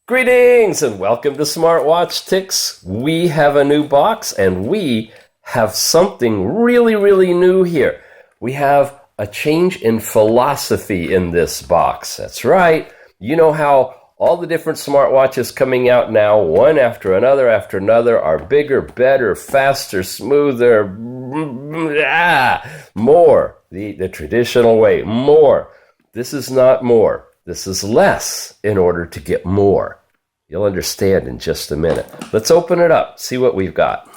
Greetings and welcome to Smartwatch Ticks. We have a new box and we have something really new here. We have a change in philosophy in this box. That's right. You know how all the different smartwatches coming out now, one after another, are bigger, better, faster, smoother, more. The traditional way, more. This is not more. This is less in order to get more. You'll understand in just a minute. Let's open it up, see what we've got.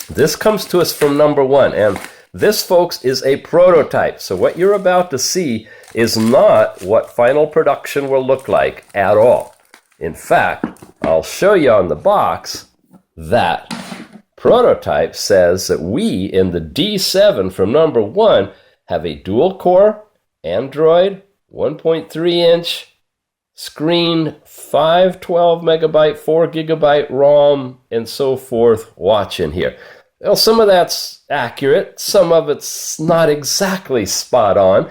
This comes to us from No.1, and this, folks, is a prototype. So what you're about to see is not what final production will look like at all. In fact, I'll show you on the box that prototype says that we, in the D7 from No.1, have a dual-core Android 1.3-inch screen, 512 megabyte, 4 gigabyte ROM, and so forth watch in here. Well, some of that's accurate, some of it's not exactly spot on.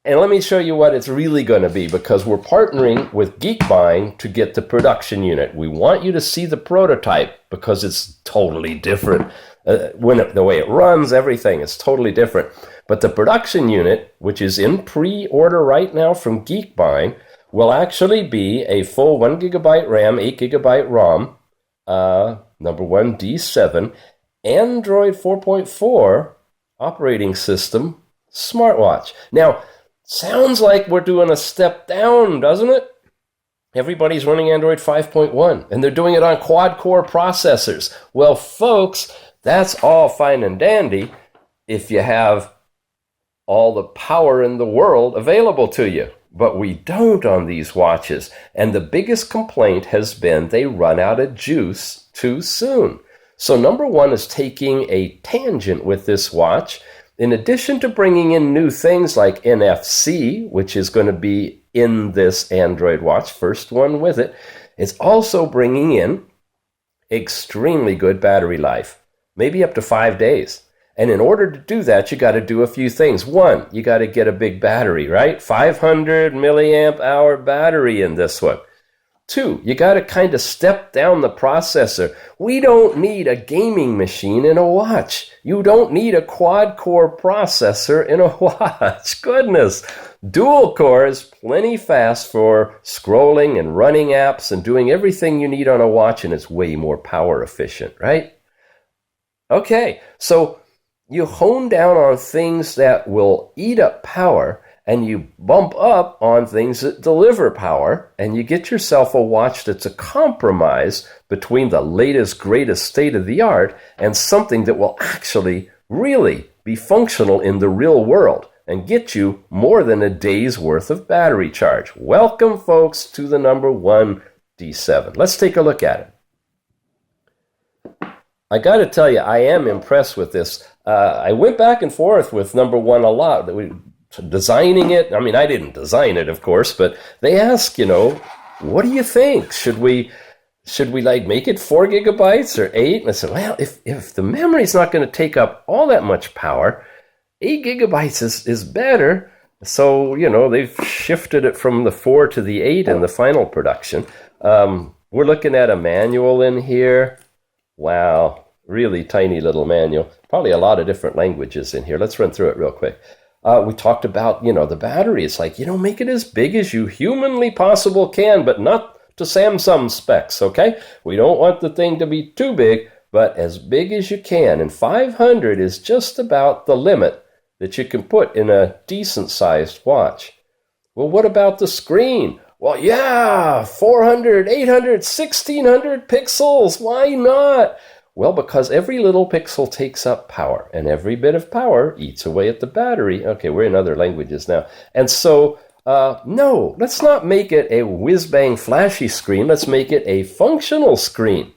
And let me show you what it's really going to be, because we're partnering with Geekbuying to get the production unit. We want you to see the prototype because it's totally different. The way it runs, everything is totally different. But the production unit, which is in pre-order right now from Geekbuying, will actually be a full 1 gigabyte RAM, 8 gigabyte ROM, No.1 D7, Android 4.4 operating system smartwatch. Now, sounds like we're doing a step down, doesn't it? Everybody's running Android 5.1, and they're doing it on quad-core processors. Well, folks, that's all fine and dandy if you have all the power in the world available to you. But we don't on these watches, and the biggest complaint has been they run out of juice too soon. So No.1 is taking a tangent with this watch. In addition to bringing in new things like NFC, which is going to be in this Android watch, first one with it, it's also bringing in extremely good battery life, maybe up to 5 days. And in order to do that, you got to do a few things. One, you got to get a big battery, right? 500 milliamp hour battery in this one. Two, you got to kind of step down the processor. We don't need a gaming machine in a watch. You don't need a quad-core processor in a watch. Goodness. Dual core is plenty fast for scrolling and running apps and doing everything you need on a watch, and it's way more power efficient, right? Okay, so you hone down on things that will eat up power, and you bump up on things that deliver power, and you get yourself a watch that's a compromise between the latest, greatest state-of-the-art and something that will actually really be functional in the real world and get you more than a day's worth of battery charge. Welcome, folks, to the No.1 D7. Let's take a look at it. I got to tell you, I am impressed with this. I went back and forth with No.1 a lot. Designing it. I mean, I didn't design it, of course, but they ask, what do you think? Should we like make it 4 gigabytes or 8? And I said, well, if the memory's not going to take up all that much power, 8 gigabytes is better. So, they've shifted it from the 4 to the 8 in the final production. We're looking at a manual in here. Wow, really tiny little manual. Probably a lot of different languages in here. Let's run through it real quick. We talked about, the battery. It's like, make it as big as you humanly possible can, but not to Samsung specs, okay? We don't want the thing to be too big, but as big as you can. And 500 is just about the limit that you can put in a decent-sized watch. Well, what about the screen? Well, yeah, 400, 800, 1600 pixels. Why not? Well, because every little pixel takes up power, and every bit of power eats away at the battery. Okay, we're in other languages now. And so, no, let's not make it a whiz-bang flashy screen. Let's make it a functional screen.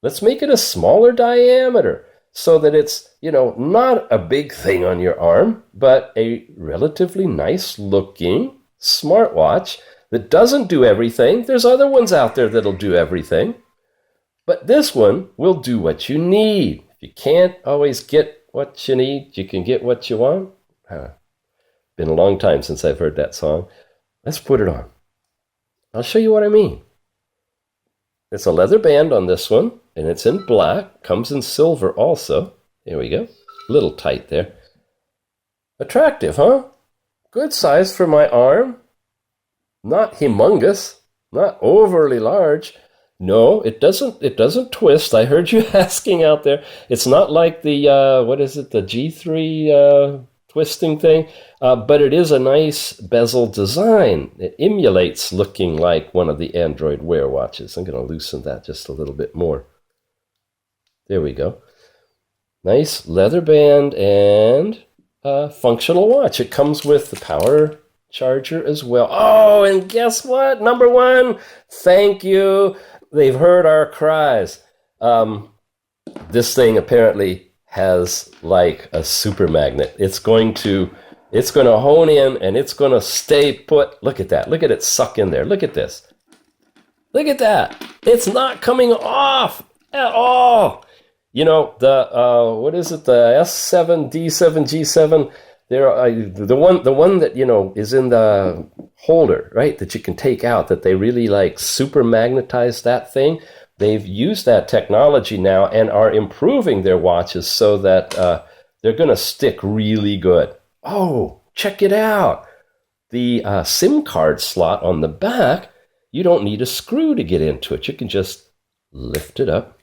Let's make it a smaller diameter so that it's, not a big thing on your arm, but a relatively nice-looking smartwatch that doesn't do everything. There's other ones out there that'll do everything. But this one will do what you need. If you can't always get what you need, you can get what you want. Been a long time since I've heard that song. Let's put it on. I'll show you what I mean. It's a leather band on this one, and it's in black. Comes in silver also. Here we go. A little tight there. Attractive, huh? Good size for my arm. Not humongous. Not overly large. No, it doesn't twist. I heard you asking out there. It's not like the, what is it, the G3 twisting thing, but it is a nice bezel design. It emulates looking like one of the Android Wear watches. I'm going to loosen that just a little bit more. There we go. Nice leather band and functional watch. It comes with the power charger as well. Oh, and guess what? No.1, thank you. They've heard our cries. This thing apparently has like a super magnet. It's going to hone in and it's going to stay put. Look at that. Look at it suck in there. Look at this. Look at that. It's not coming off at all. You know, the, what is it? The S7, D7, G7. The one that, you know, is in the holder, right, that you can take out, that they really like super magnetize that thing. They've used that technology now and are improving their watches so that they're going to stick really good. Oh, check it out. The SIM card slot on the back, you don't need a screw to get into it. You can just lift it up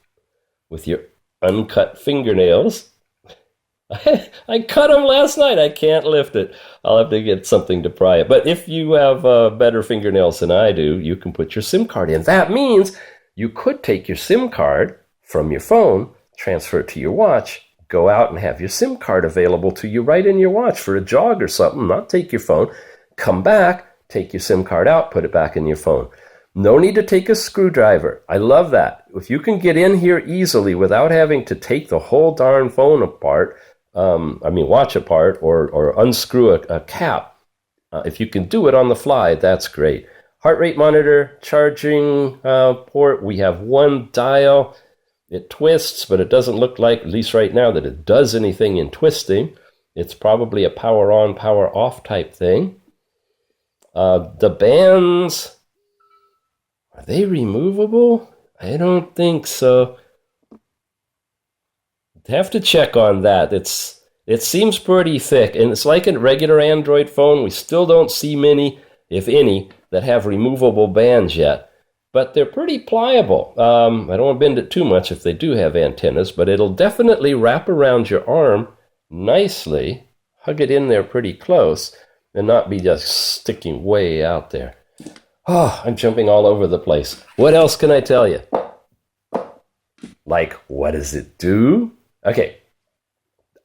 with your uncut fingernails. I cut them last night. I can't lift it. I'll have to get something to pry it. But if you have better fingernails than I do, you can put your SIM card in. That means you could take your SIM card from your phone, transfer it to your watch, go out and have your SIM card available to you right in your watch for a jog or something, not take your phone, come back, take your SIM card out, put it back in your phone. No need to take a screwdriver. I love that. If you can get in here easily without having to take the whole darn phone apart, watch apart or unscrew a cap, if you can do it on the fly, that's great. Heart rate monitor, charging port. We have one dial. It twists, but it doesn't look like, at least right now, that it does anything in twisting. It's probably a power on, power off type thing. The bands, are they removable? I don't think so. Have to check on that. It seems pretty thick, and it's like a regular Android phone. We still don't see many, if any, that have removable bands yet. But they're pretty pliable. I don't want to bend it too much if they do have antennas, but it'll definitely wrap around your arm nicely, hug it in there pretty close, and not be just sticking way out there. Oh, I'm jumping all over the place. What else can I tell you? Like, what does it do? Okay,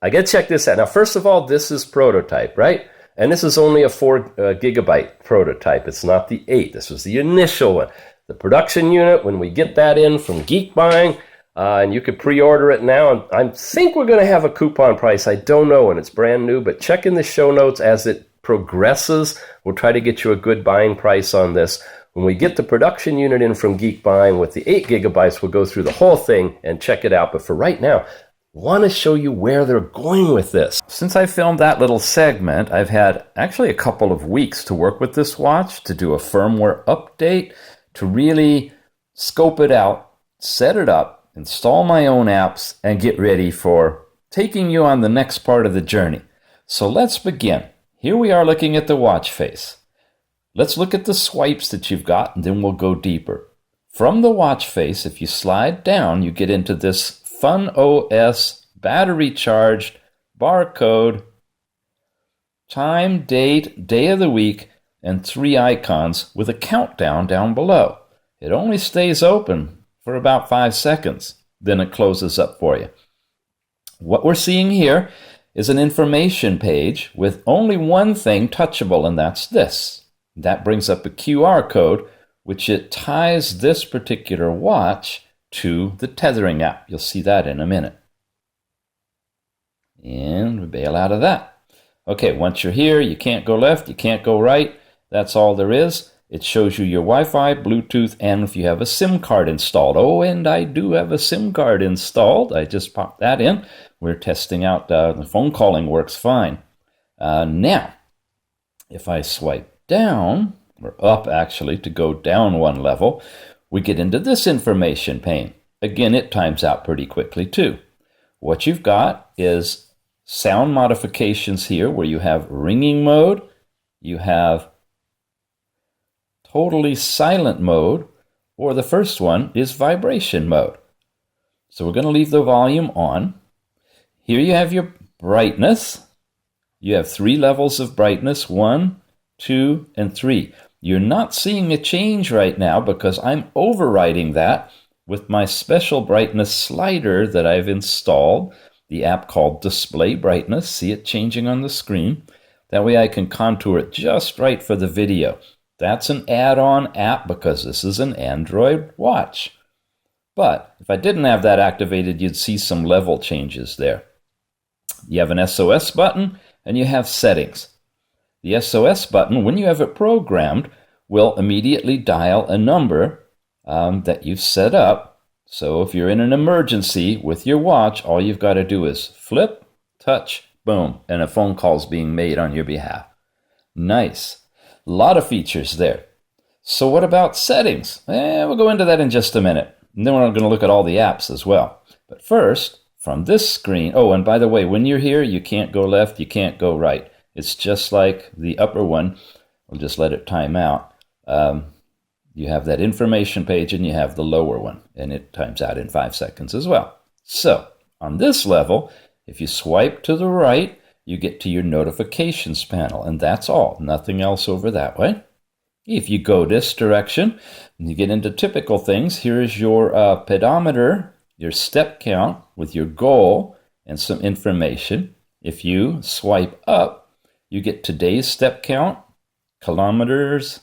I got to check this out. Now, first of all, this is prototype, right? And this is only a 4 gigabyte prototype. It's not the 8. This was the initial one. The production unit, when we get that in from Geekbuying, and you could pre-order it now. I think we're going to have a coupon price. I don't know when it's brand new, but check in the show notes as it progresses. We'll try to get you a good buying price on this. When we get the production unit in from Geekbuying with the 8 gigabytes, we'll go through the whole thing and check it out. But for right now, want to show you where they're going with this. Since I filmed that little segment, I've had actually a couple of weeks to work with this watch, to do a firmware update, to really scope it out, set it up, install my own apps, and get ready for taking you on the next part of the journey. So let's begin. Here we are looking at the watch face. Let's look at the swipes that you've got, and then we'll go deeper. From the watch face, if you slide down, you get into this Fun OS battery charged barcode, time, date, day of the week, and 3 icons with a countdown down below. It only stays open for about 5 seconds, then it closes up for you. What we're seeing here is an information page with only one thing touchable, and that's this. That brings up a QR code, which it ties this particular watch to the tethering app. You'll see that in a minute. And we bail out of that. Okay, once you're here, you can't go left, you can't go right. That's all there is. It shows you your Wi-Fi, Bluetooth, and if you have a SIM card installed. Oh, and I do have a SIM card installed. I just popped that in. We're testing out the phone calling works fine. Now, if I swipe down, or up actually, to go down one level, we get into this information pane. Again, it times out pretty quickly too. What you've got is sound modifications here where you have ringing mode, you have totally silent mode, or the first one is vibration mode. So we're going to leave the volume on. Here you have your brightness. You have 3 levels of brightness, 1, 2, and 3. You're not seeing a change right now because I'm overriding that with my special brightness slider that I've installed, the app called Display Brightness. See it changing on the screen. That way I can contour it just right for the video. That's an add-on app because this is an Android watch. But if I didn't have that activated, you'd see some level changes there. You have an SOS button and you have settings. The SOS button, when you have it programmed, will immediately dial a number that you've set up. So if you're in an emergency with your watch, all you've got to do is flip, touch, boom, and a phone call's being made on your behalf. Nice. A lot of features there. So what about settings? We'll go into that in just a minute. And then we're going to look at all the apps as well. But first, from this screen, oh, and by the way, when you're here, you can't go left, you can't go right. It's just like the upper one. We'll just let it time out. You have that information page and you have the lower one, and it times out in 5 seconds as well. So on this level, if you swipe to the right, you get to your notifications panel, and that's all, nothing else over that way. If you go this direction and you get into typical things, here is your pedometer, your step count with your goal and some information. If you swipe up, you get today's step count, kilometers,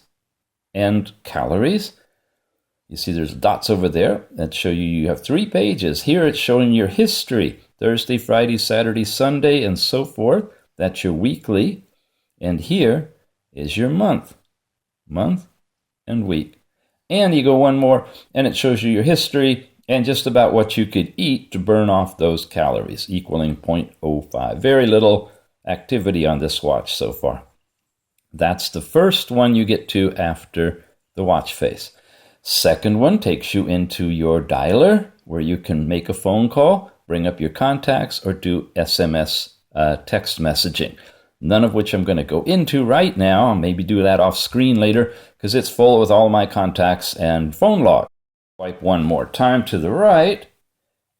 and calories. You see there's dots over there that show you have 3 pages. Here it's showing your history, Thursday, Friday, Saturday, Sunday, and so forth. That's your weekly. And here is your month and week. And you go one more, and it shows you your history and just about what you could eat to burn off those calories, equaling 0.05. Very little activity on this watch so far. That's the first one you get to after the watch face. Second one takes you into your dialer, where you can make a phone call, bring up your contacts, or do SMS text messaging. None of which I'm going to go into right now. I'll maybe do that off screen later because it's full with all my contacts and phone log. Swipe one more time to the right,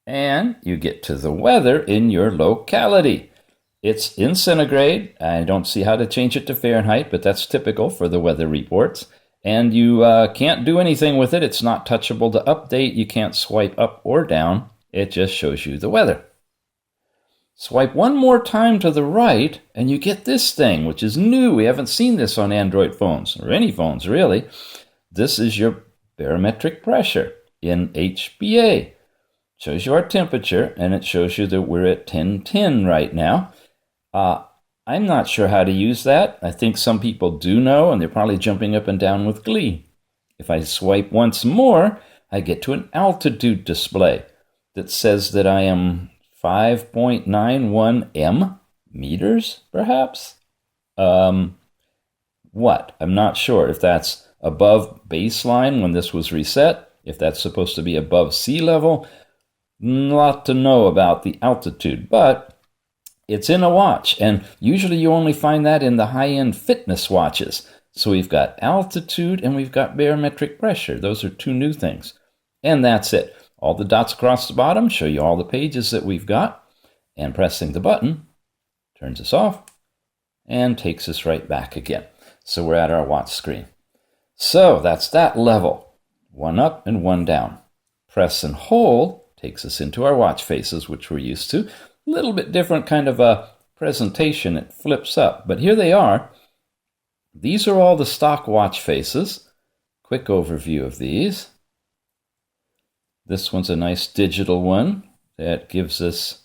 and you get to the weather in your locality. It's in centigrade. I don't see how to change it to Fahrenheit, but that's typical for the weather reports. And you can't do anything with it. It's not touchable to update. You can't swipe up or down. It just shows you the weather. Swipe one more time to the right, and you get this thing, which is new. We haven't seen this on Android phones, or any phones really. This is your barometric pressure in HBA. Shows you our temperature, and it shows you that we're at 1010 right now. I'm not sure how to use that. I think some people do know, and they're probably jumping up and down with glee. If I swipe once more, I get to an altitude display that says that I am 5.91 meters, perhaps? What? I'm not sure if that's above baseline when this was reset, if that's supposed to be above sea level. A lot to know about the altitude, but it's in a watch, and usually you only find that in the high-end fitness watches. So we've got altitude and we've got barometric pressure. Those are 2 new things. And that's it. All the dots across the bottom show you all the pages that we've got, and pressing the button turns us off and takes us right back again. So we're at our watch screen. So that's that level. 1 up and 1 down. Press and hold takes us into our watch faces, which we're used to. A little bit different kind of a presentation. It flips up, but here they are. These are all the stock watch faces. Quick overview of these. This one's a nice digital one that gives us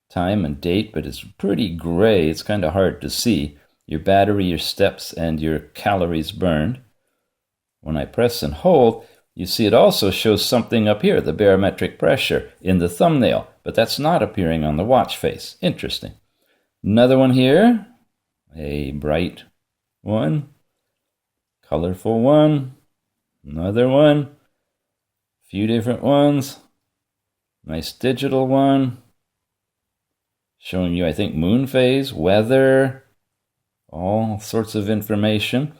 time and date, but it's pretty gray. It's kind of hard to see. Your battery, your steps, and your calories burned. When I press and hold, you see it also shows something up here, the barometric pressure, in the thumbnail, but that's not appearing on the watch face. Interesting. Another one here, a bright one, colorful one, another one, Few different ones. Nice digital one. Showing you, I think, moon phase, weather, all sorts of information.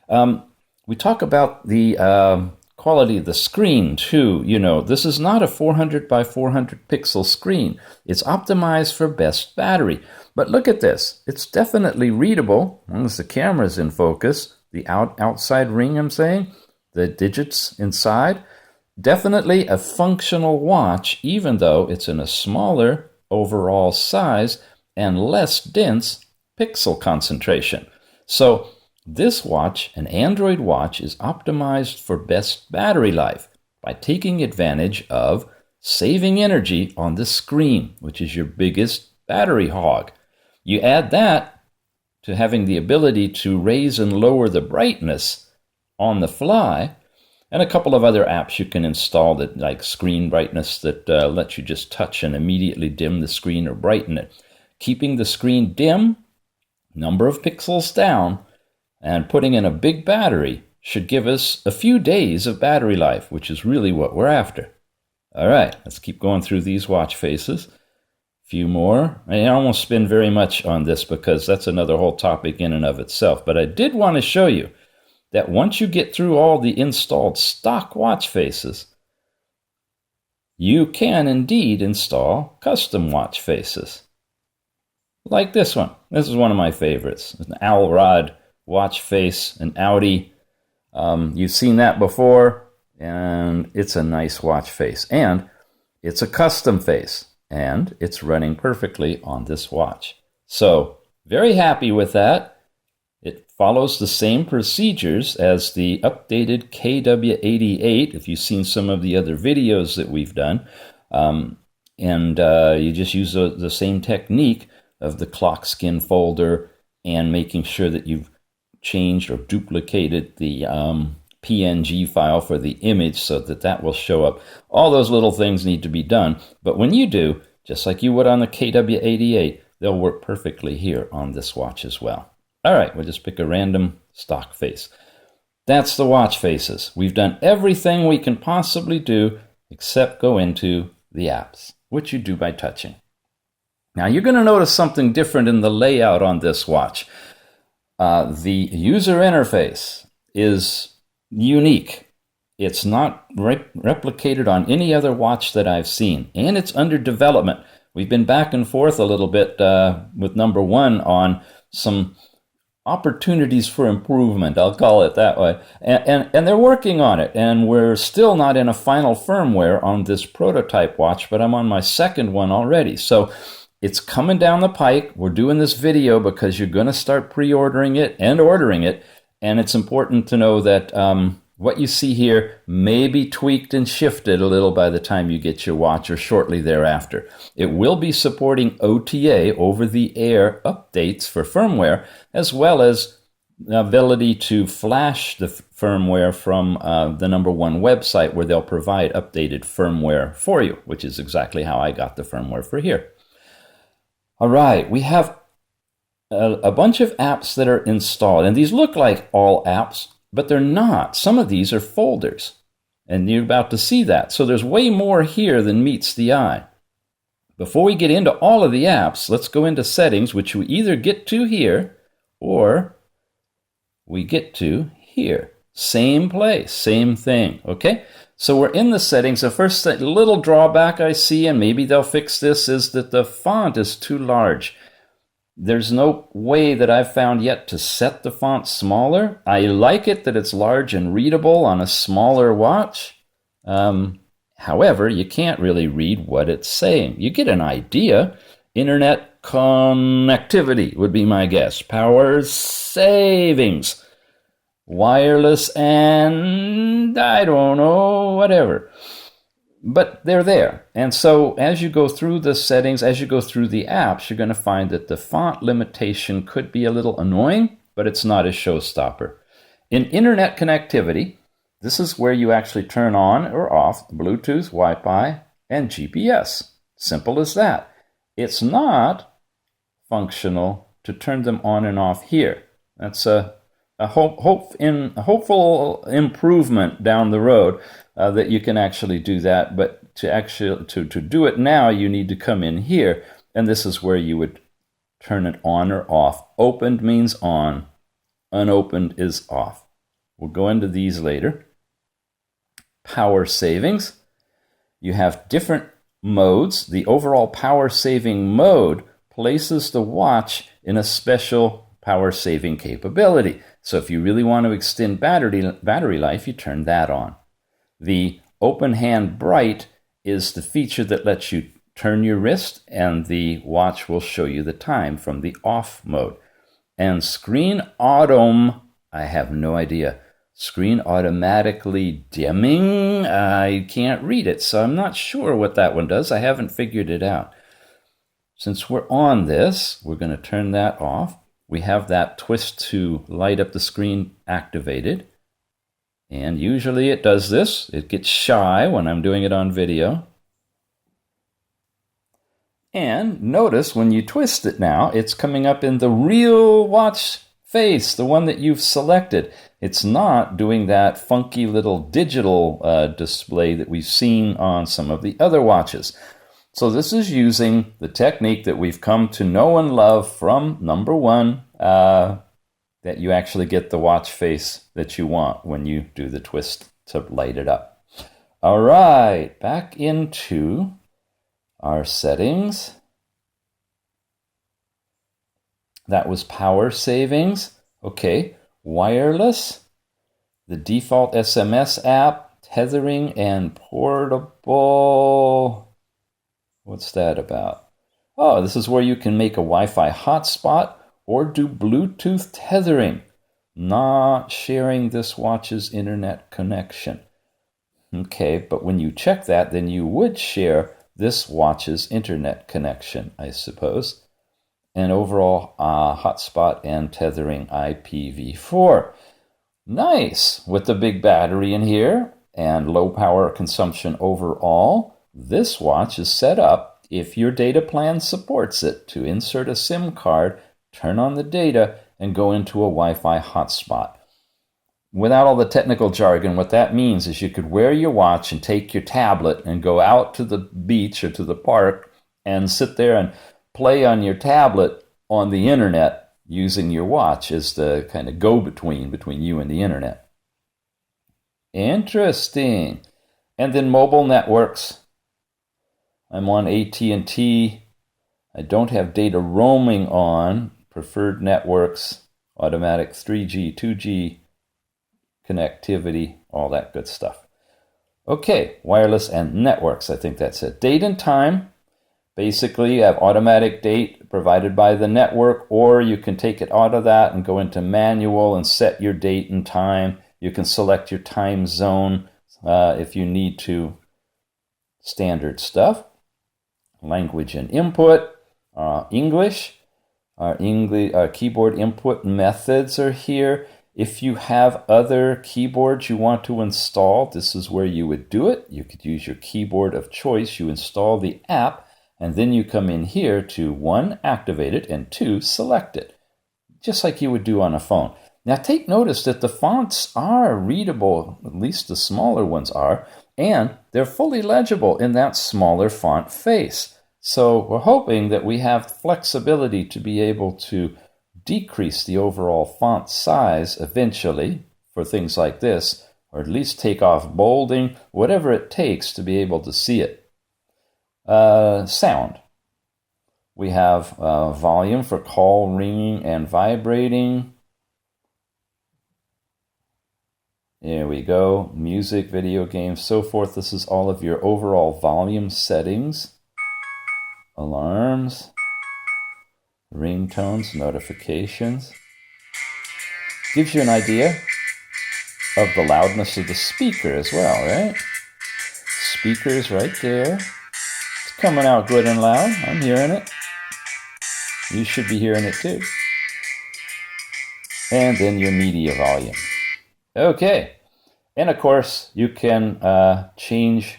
We talk about the quality of the screen, too. You know, this is not a 400 by 400 pixel screen. It's optimized for best battery. But look at this. It's definitely readable, as long as the camera's in focus. The outside ring, I'm saying, the digits inside. Definitely a functional watch, even though it's in a smaller overall size and less dense pixel concentration. So this watch, an Android watch, is optimized for best battery life by taking advantage of saving energy on the screen, which is your biggest battery hog. You add that to having the ability to raise and lower the brightness on the fly, and a couple of other apps you can install that, like screen brightness, that lets you just touch and immediately dim the screen or brighten it. Keeping the screen dim, number of pixels down, and putting in a big battery should give us a few days of battery life, which is really what we're after. All right, let's keep going through these watch faces. A few more. I won't spend very much on this because that's another whole topic in and of itself, but I did want to show you that once you get through all the installed stock watch faces, you can indeed install custom watch faces. Like this one. This is one of my favorites. It's an owl rod watch face, an Audi. You've seen that before, and it's a nice watch face. And it's a custom face, and it's running perfectly on this watch. So, very happy with that. It follows the same procedures as the updated KW88, if you've seen some of the other videos that we've done. You just use the same technique of the clock skin folder and making sure that you've changed or duplicated the PNG file for the image so that will show up. All those little things need to be done. But when you do, just like you would on the KW88, they'll work perfectly here on this watch as well. All right, we'll just pick a random stock face. That's the watch faces. We've done everything we can possibly do except go into the apps, which you do by touching. Now, you're going to notice something different in the layout on this watch. The user interface is unique. It's not replicated on any other watch that I've seen, and it's under development. We've been back and forth a little bit with No.1 on some opportunities for improvement, I'll call it that way. And they're working on it, and we're still not in a final firmware on this prototype watch, but I'm on my second one already. So it's coming down the pike. We're doing this video because you're going to start pre-ordering it and ordering it, and it's important to know that what you see here may be tweaked and shifted a little by the time you get your watch or shortly thereafter. It will be supporting OTA, over-the-air updates for firmware, as well as the ability to flash the firmware from the No.1 website, where they'll provide updated firmware for you, which is exactly how I got the firmware for here. All right, we have a bunch of apps that are installed, and these look like all apps, but they're not. Some of these are folders, and you're about to see that. So there's way more here than meets the eye. Before we get into all of the apps, let's go into settings, which we either get to here or we get to here. Same place, same thing, okay? So we're in the settings. The first little drawback I see, and maybe they'll fix this, is that the font is too large. There's no way that I've found yet to set the font smaller. I like it that it's large and readable on a smaller watch. However, you can't really read what it's saying. You get an idea. Internet connectivity would be my guess. Power savings. Wireless and I don't know, whatever. But they're there. And so as you go through the settings, as you go through the apps, you're going to find that the font limitation could be a little annoying, but it's not a showstopper. In internet connectivity, this is where you actually turn on or off Bluetooth, Wi-Fi, and GPS. Simple as that. It's not functional to turn them on and off here. That's a hopeful improvement down the road. that you can actually do that. But to do it now, you need to come in here, and this is where you would turn it on or off. Opened means on, unopened is off. We'll go into these later. Power savings. You have different modes. The overall power saving mode places the watch in a special power saving capability. So if you really want to extend battery life, you turn that on. The open hand bright is the feature that lets you turn your wrist and the watch will show you the time from the off mode. And screen autom, I have no idea. Screen automatically dimming, I can't read it, so I'm not sure what that one does. I haven't figured it out. Since we're on this, we're going to turn that off. We have that twist to light up the screen activated. And usually it does this. It gets shy when I'm doing it on video. And notice when you twist it now, it's coming up in the real watch face, the one that you've selected. It's not doing that funky little digital display that we've seen on some of the other watches. So this is using the technique that we've come to know and love from No.1, that you actually get the watch face that you want when you do the twist to light it up. All right, back into our settings. That was power savings. Okay, wireless, the default SMS app, tethering, and portable. What's that about? Oh, this is where you can make a Wi-Fi hotspot or do Bluetooth tethering, not sharing this watch's internet connection. Okay, but when you check that, then you would share this watch's internet connection, I suppose. And overall hotspot and tethering IPv4. Nice! With the big battery in here and low power consumption overall, this watch is set up, if your data plan supports it, to insert a SIM card, turn on the data, and go into a Wi-Fi hotspot. Without all the technical jargon, what that means is you could wear your watch and take your tablet and go out to the beach or to the park and sit there and play on your tablet on the internet using your watch as the kind of go-between between you and the internet. Interesting. And then mobile networks. I'm on AT&T. I don't have data roaming on. Preferred networks, automatic 3G, 2G, connectivity, all that good stuff. Okay, wireless and networks, I think that's it. Date and time. Basically, you have automatic date provided by the network, or you can take it out of that and go into manual and set your date and time. You can select your time zone if you need to. Standard stuff. Language and input. English. Our keyboard input methods are here. If you have other keyboards you want to install, this is where you would do it. You could use your keyboard of choice. You install the app, and then you come in here to 1, activate it, and 2, select it, just like you would do on a phone. Now take notice that the fonts are readable, at least the smaller ones are, and they're fully legible in that smaller font face. So we're hoping that we have flexibility to be able to decrease the overall font size eventually for things like this, or at least take off bolding, whatever it takes to be able to see it. Sound. We have volume for call, ringing, and vibrating. There we go. Music, video games, so forth. This is all of your overall volume settings. Alarms. Ringtones, notifications. Gives you an idea of the loudness of the speaker as well, right? Speaker's right there. It's coming out good and loud. I'm hearing it. You should be hearing it too. And then your media volume. Okay. And of course, you can change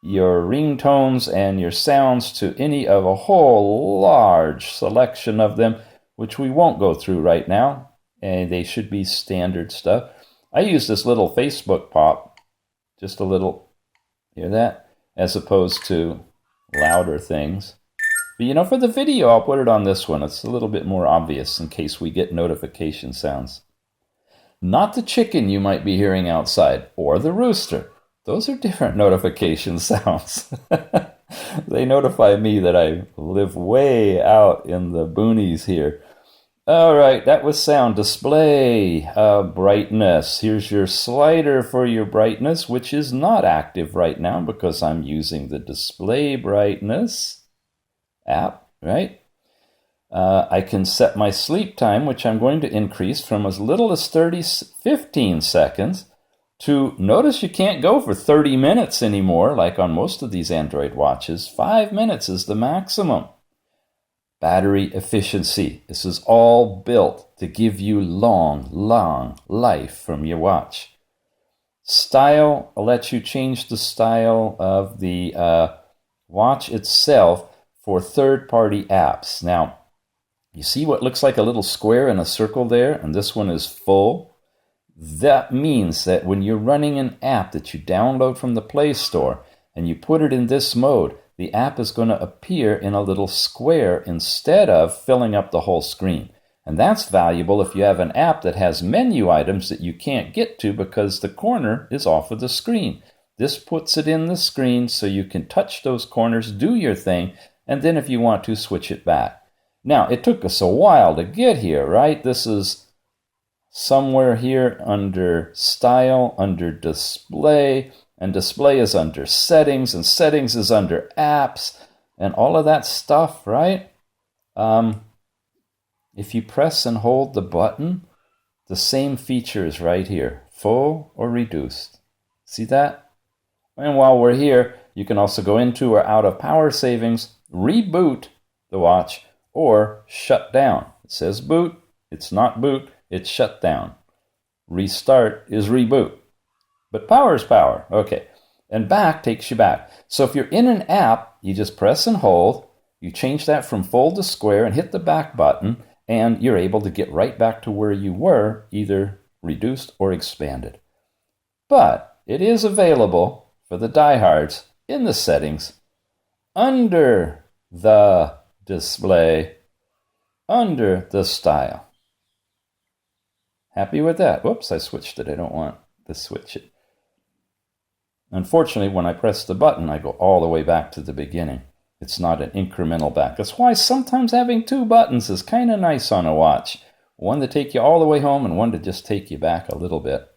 your ringtones and your sounds to any of a whole large selection of them, which we won't go through right now. And they should be standard stuff. I use this little Facebook pop Just a little, hear that? As opposed to louder things. But for the video, I'll put it on this one. It's a little bit more obvious in case we get notification sounds. Not the chicken you might be hearing outside, or the rooster. Those are different notification sounds. They notify me that I live way out in the boonies here. All right, that was sound. Display, brightness. Here's your slider for your brightness, which is not active right now because I'm using the display brightness app, right? I can set my sleep time, which I'm going to increase from as little as 15 seconds to, notice you can't go for 30 minutes anymore, like on most of these Android watches. 5 minutes is the maximum. Battery efficiency. This is all built to give you long life from your watch. Style, I'll let you change the style of the watch itself for third-party apps. Now, you see what looks like a little square and a circle there, and this one is full? That means that when you're running an app that you download from the Play Store and you put it in this mode, the app is going to appear in a little square instead of filling up the whole screen. And that's valuable if you have an app that has menu items that you can't get to because the corner is off of the screen. This puts it in the screen so you can touch those corners, do your thing, and then if you want to, switch it back. Now, it took us a while to get here, right? This is somewhere here under Style, under Display, and Display is under Settings, and Settings is under Apps, and all of that stuff, right? If you press and hold the button, the same feature is right here, full or reduced. See that? And while we're here, you can also go into or out of power savings, reboot the watch, or shut down. It says boot, it's not boot, it's shut down. Restart is reboot. But power is power. Okay. And back takes you back. So if you're in an app, you just press and hold, you change that from full to square and hit the back button, and you're able to get right back to where you were, either reduced or expanded. But it is available for the diehards in the settings, under the display, under the style. Happy with that? Whoops, I switched it. I don't want to switch it. Unfortunately, when I press the button, I go all the way back to the beginning. It's not an incremental back. That's why sometimes having two buttons is kind of nice on a watch. One to take you all the way home and one to just take you back a little bit.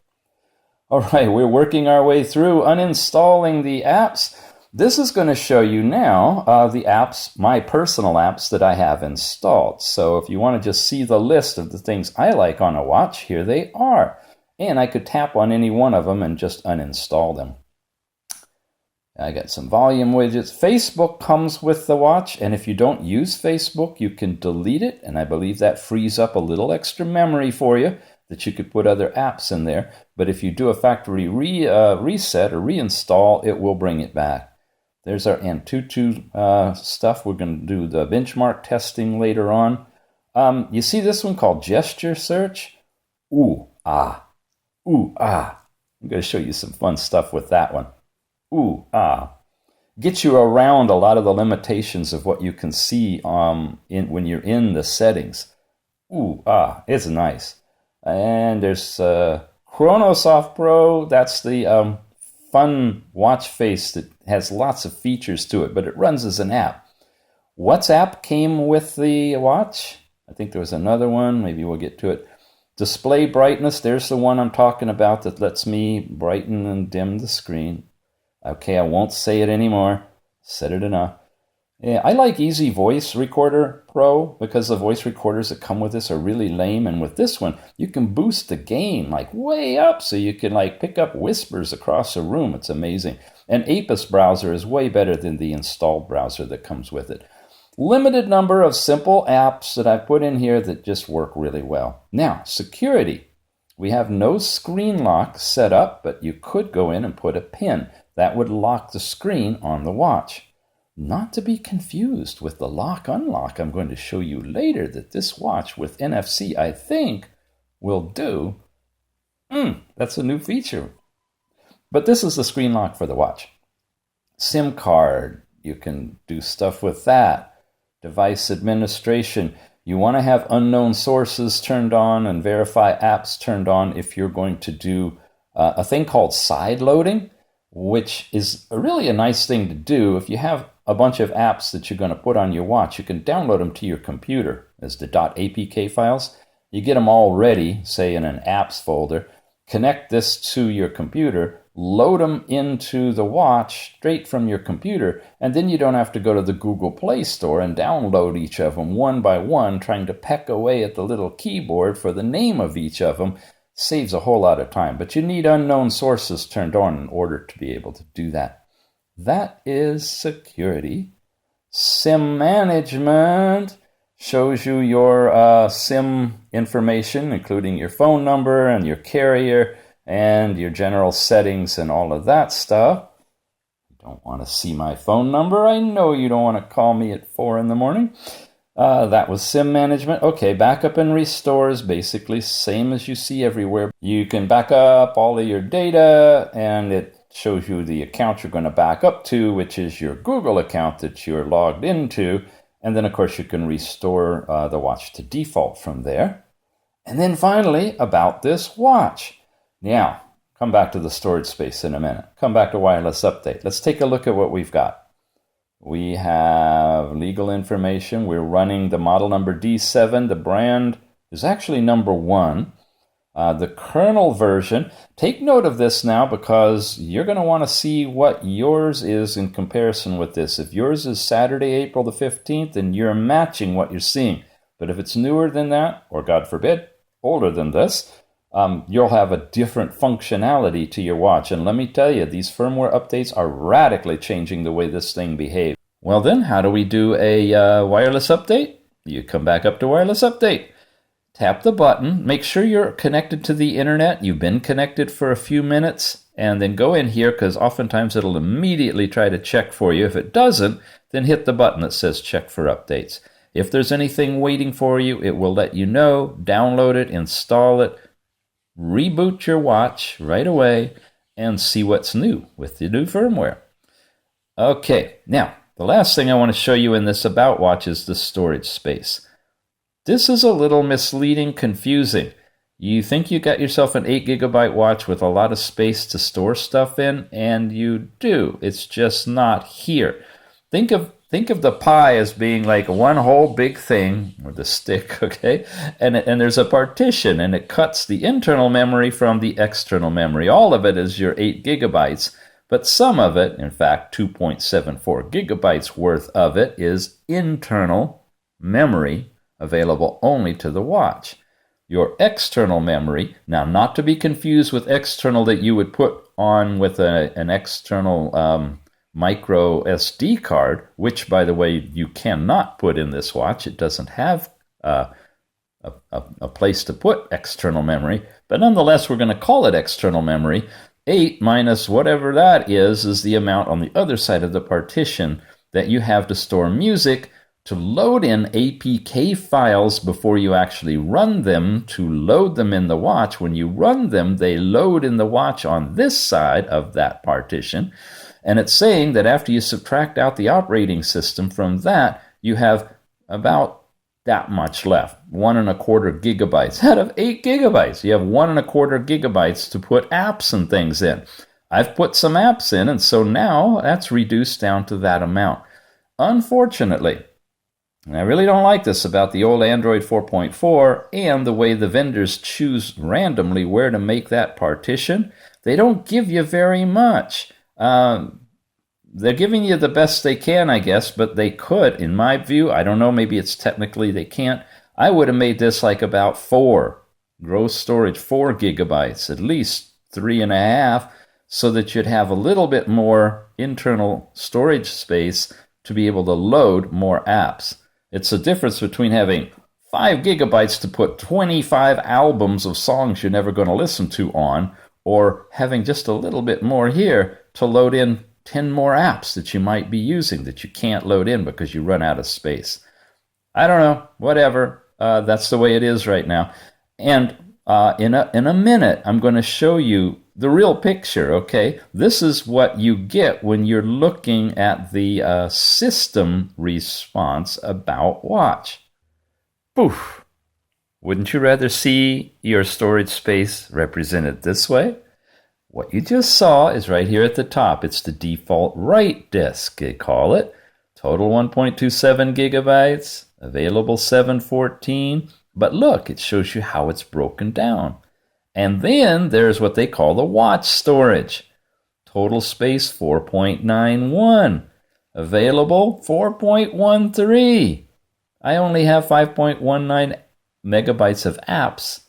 All right, we're working our way through uninstalling the apps. This is going to show you now the apps, my personal apps that I have installed. So if you want to just see the list of the things I like on a watch, here they are. And I could tap on any one of them and just uninstall them. I got some volume widgets. Facebook comes with the watch, and if you don't use Facebook, you can delete it, and I believe that frees up a little extra memory for you that you could put other apps in there. But if you do a factory reset or reinstall, it will bring it back. There's our Antutu stuff. We're going to do the benchmark testing later on. You see this one called Gesture Search? Ooh, ah. Ooh, ah. I'm going to show you some fun stuff with that one. Ooh, ah. Get you around a lot of the limitations of what you can see when you're in the settings. Ooh, ah. It's nice. And there's Chronosoft Pro. That's the fun watch face that has lots of features to it, but it runs as an app. WhatsApp came with the watch. I think there was another one. Maybe we'll get to it. Display brightness. There's the one I'm talking about that lets me brighten and dim the screen. Okay, I won't say it anymore. Said it enough. Yeah, I like Easy Voice Recorder Pro because the voice recorders that come with this are really lame. And with this one, you can boost the gain like way up so you can like pick up whispers across a room. It's amazing. And Apis browser is way better than the installed browser that comes with it. Limited number of simple apps that I put in here that just work really well. Now, security. We have no screen lock set up, but you could go in and put a pin. That would lock the screen on the watch. Not to be confused with the lock-unlock I'm going to show you later that this watch with NFC, I think, will do. That's a new feature. But this is the screen lock for the watch. SIM card, you can do stuff with that. Device administration, you want to have unknown sources turned on and verify apps turned on if you're going to do a thing called side loading, which is really a nice thing to do. If you have a bunch of apps that you're going to put on your watch, you can download them to your computer as the .apk files. You get them all ready, say in an apps folder, connect this to your computer, load them into the watch straight from your computer, and then you don't have to go to the Google Play Store and download each of them one by one, trying to peck away at the little keyboard for the name of each of them. Saves a whole lot of time, but you need unknown sources turned on in order to be able to do that. That is security. SIM management shows you your SIM information, including your phone number and your carrier and your general settings and all of that stuff. You don't want to see my phone number. I know you don't want to call me at 4 in the morning. That was SIM management. Okay, backup and restore is basically same as you see everywhere. You can back up all of your data, and it shows you the account you're going to back up to, which is your Google account that you're logged into. And then, of course, you can restore the watch to default from there. And then finally, about this watch. Now, come back to the storage space in a minute. Come back to wireless update. Let's take a look at what we've got. We have legal information. We're running the model number D7. The brand is actually No.1. The kernel version, take note of this now because you're going to want to see what yours is in comparison with this. If yours is Saturday, April the 15th, then you're matching what you're seeing. But if it's newer than that, or God forbid, older than this, you'll have a different functionality to your watch. And let me tell you, these firmware updates are radically changing the way this thing behaves. Well then, how do we do a wireless update? You come back up to wireless update. Tap the button. Make sure you're connected to the internet. You've been connected for a few minutes. And then go in here because oftentimes it'll immediately try to check for you. If it doesn't, then hit the button that says check for updates. If there's anything waiting for you, it will let you know. Download it, install it, reboot your watch right away, and see what's new with the new firmware. Okay, now, the last thing I want to show you in this About Watch is the storage space. This is a little misleading, confusing. You think you got yourself an 8 gigabyte watch with a lot of space to store stuff in, and you do. It's just not here. Think of the pie as being like one whole big thing, or the stick, okay? And there's a partition, and it cuts the internal memory from the external memory. All of it is your 8 gigabytes, but some of it, in fact, 2.74 gigabytes worth of it, is internal memory available only to the watch. Your external memory, now not to be confused with external that you would put on with an external micro SD card, which, by the way, you cannot put in this watch. It doesn't have a place to put external memory, but nonetheless, we're going to call it external memory. 8 minus whatever that is the amount on the other side of the partition that you have to store music, to load in APK files before you actually run them, to load them in the watch. When you run them, they load in the watch on this side of that partition. And it's saying that after you subtract out the operating system from that, you have about that much left, 1.25 gigabytes out of 8 gigabytes. You have 1.25 gigabytes to put apps and things in. I've put some apps in, and so now that's reduced down to that amount. Unfortunately, and I really don't like this about the old Android 4.4 and the way the vendors choose randomly where to make that partition. They don't give you very much. They're giving you the best they can, I guess, but they could, in my view, I don't know, maybe it's technically they can't. I would have made this like about 4, gross storage, 4 gigabytes, at least 3.5, so that you'd have a little bit more internal storage space to be able to load more apps. It's the difference between having 5 gigabytes to put 25 albums of songs you're never going to listen to on, or having just a little bit more here to load in 10 more apps that you might be using that you can't load in because you run out of space. I don't know, whatever. That's the way it is right now. And in a minute, I'm going to show you the real picture, okay? This is what you get when you're looking at the system response about watch. Poof! Wouldn't you rather see your storage space represented this way? What you just saw is right here at the top. It's the default write disk, they call it. Total 1.27 gigabytes, available 714. But look, it shows you how it's broken down. And then there's what they call the watch storage. Total space 4.91. Available 4.13. I only have 5.19 megabytes of apps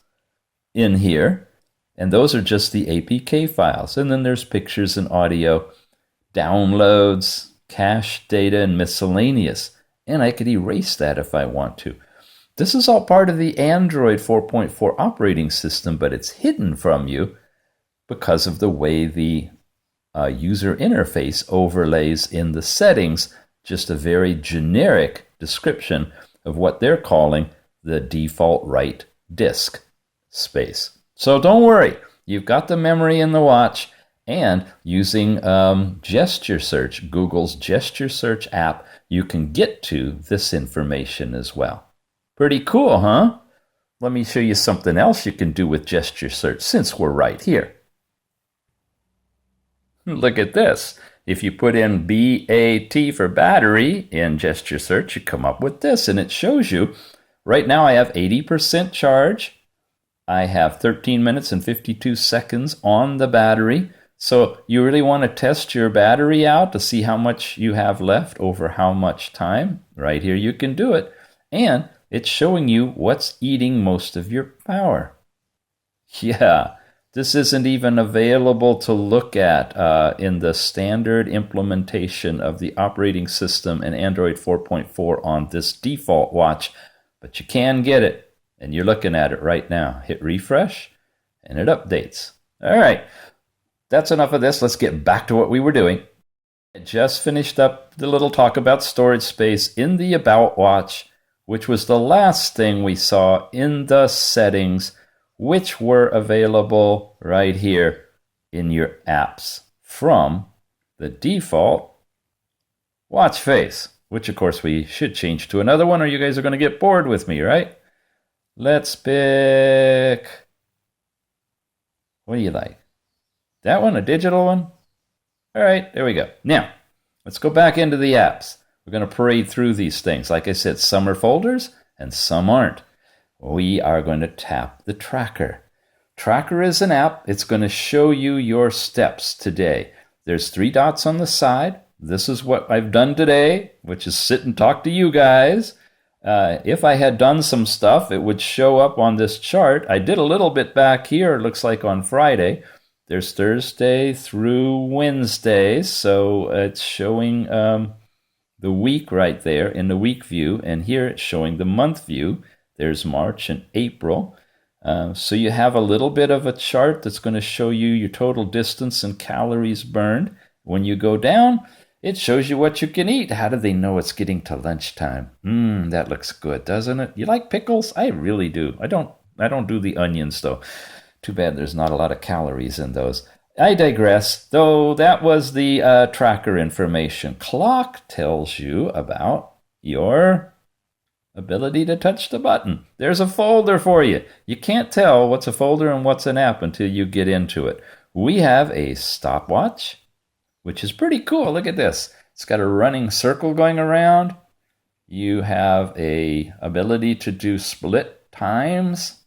in here. And those are just the APK files. And then there's pictures and audio, downloads, cache data, and miscellaneous. And I could erase that if I want to. This is all part of the Android 4.4 operating system, but it's hidden from you because of the way the user interface overlays in the settings just a very generic description of what they're calling the default write disk space. So don't worry, you've got the memory in the watch, and using gesture search, Google's gesture search app, you can get to this information as well. Pretty cool, huh? Let me show you something else you can do with gesture search since we're right here. Look at this. If you put in BAT for battery in gesture search, you come up with this, and it shows you, right now I have 80% charge. I have 13 minutes and 52 seconds on the battery. So you really want to test your battery out to see how much you have left over how much time. Right here you can do it. And it's showing you what's eating most of your power. Yeah, this isn't even available to look at in the standard implementation of the operating system and Android 4.4 on this default watch, but you can get it, and you're looking at it right now. Hit refresh, and it updates. All right, that's enough of this. Let's get back to what we were doing. I just finished up the little talk about storage space in the About Watch, which was the last thing we saw in the settings, which were available right here in your apps from the default watch face, which of course we should change to another one or you guys are going to get bored with me, right? Let's pick, what do you like? That one, a digital one? All right, there we go. Now, let's go back into the apps. We're going to parade through these things. Like I said, some are folders and some aren't. We are going to tap the tracker. Tracker is an app. It's going to show you your steps today. There's 3 dots on the side. This is what I've done today, which is sit and talk to you guys. If I had done some stuff, it would show up on this chart. I did a little bit back here, it looks like on Friday. There's Thursday through Wednesday, so it's showing the week right there in the week view, and here it's showing the month view. There's March and April. So you have a little bit of a chart that's going to show you your total distance and calories burned. When you go down, it shows you what you can eat. How do they know it's getting to lunchtime? That looks good, doesn't it? You like pickles? I really do. I don't do the onions, though. Too bad there's not a lot of calories in those. I digress, though that was the tracker information. Clock tells you about your ability to touch the button. There's a folder for you. You can't tell what's a folder and what's an app until you get into it. We have a stopwatch, which is pretty cool. Look at this. It's got a running circle going around. You have a ability to do split times.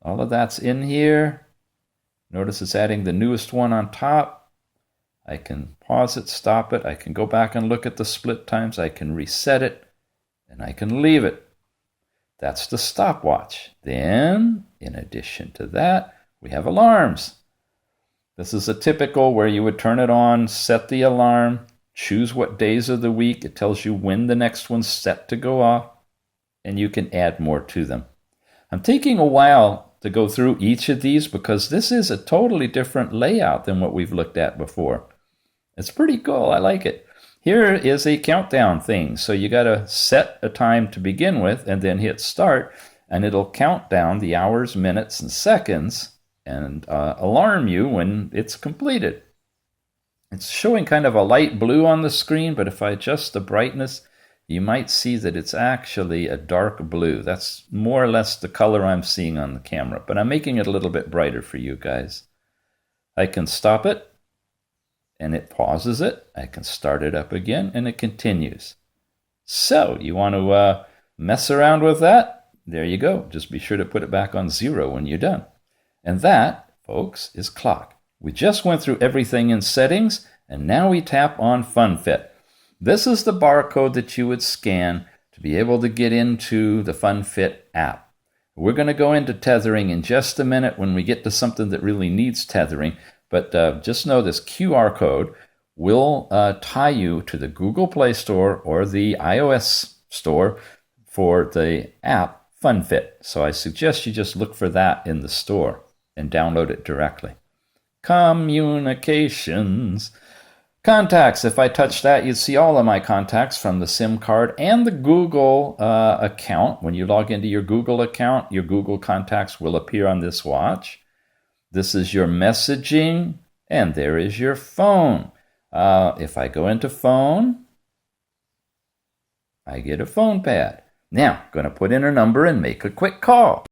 All of that's in here. Notice it's adding the newest one on top. I can pause it, stop it. I can go back and look at the split times. I can reset it, and I can leave it. That's the stopwatch. Then, in addition to that, we have alarms. This is a typical where you would turn it on, set the alarm, choose what days of the week. It tells you when the next one's set to go off, and you can add more to them. I'm taking a while to go through each of these because this is a totally different layout than what we've looked at before. It's pretty cool. I like it. Here is a countdown thing. So you got to set a time to begin with and then hit start, and it'll count down the hours, minutes, and seconds and alarm you when it's completed. It's showing kind of a light blue on the screen, but if I adjust the brightness, you might see that it's actually a dark blue. That's more or less the color I'm seeing on the camera, but I'm making it a little bit brighter for you guys. I can stop it, and it pauses it. I can start it up again, and it continues. So, you want to mess around with that? There you go. Just be sure to put it back on 0 when you're done. And that, folks, is clock. We just went through everything in settings, and now we tap on FunFit. This is the barcode that you would scan to be able to get into the FunFit app. We're going to go into tethering in just a minute when we get to something that really needs tethering, but just know this QR code will tie you to the Google Play Store or the iOS store for the app FunFit. So I suggest you just look for that in the store and download it directly. Communications. Contacts. If I touch that, you'd see all of my contacts from the SIM card and the Google account. When you log into your Google account, your Google contacts will appear on this watch. This is your messaging, and there is your phone. If I go into phone, I get a phone pad. Now, I'm going to put in a number and make a quick call.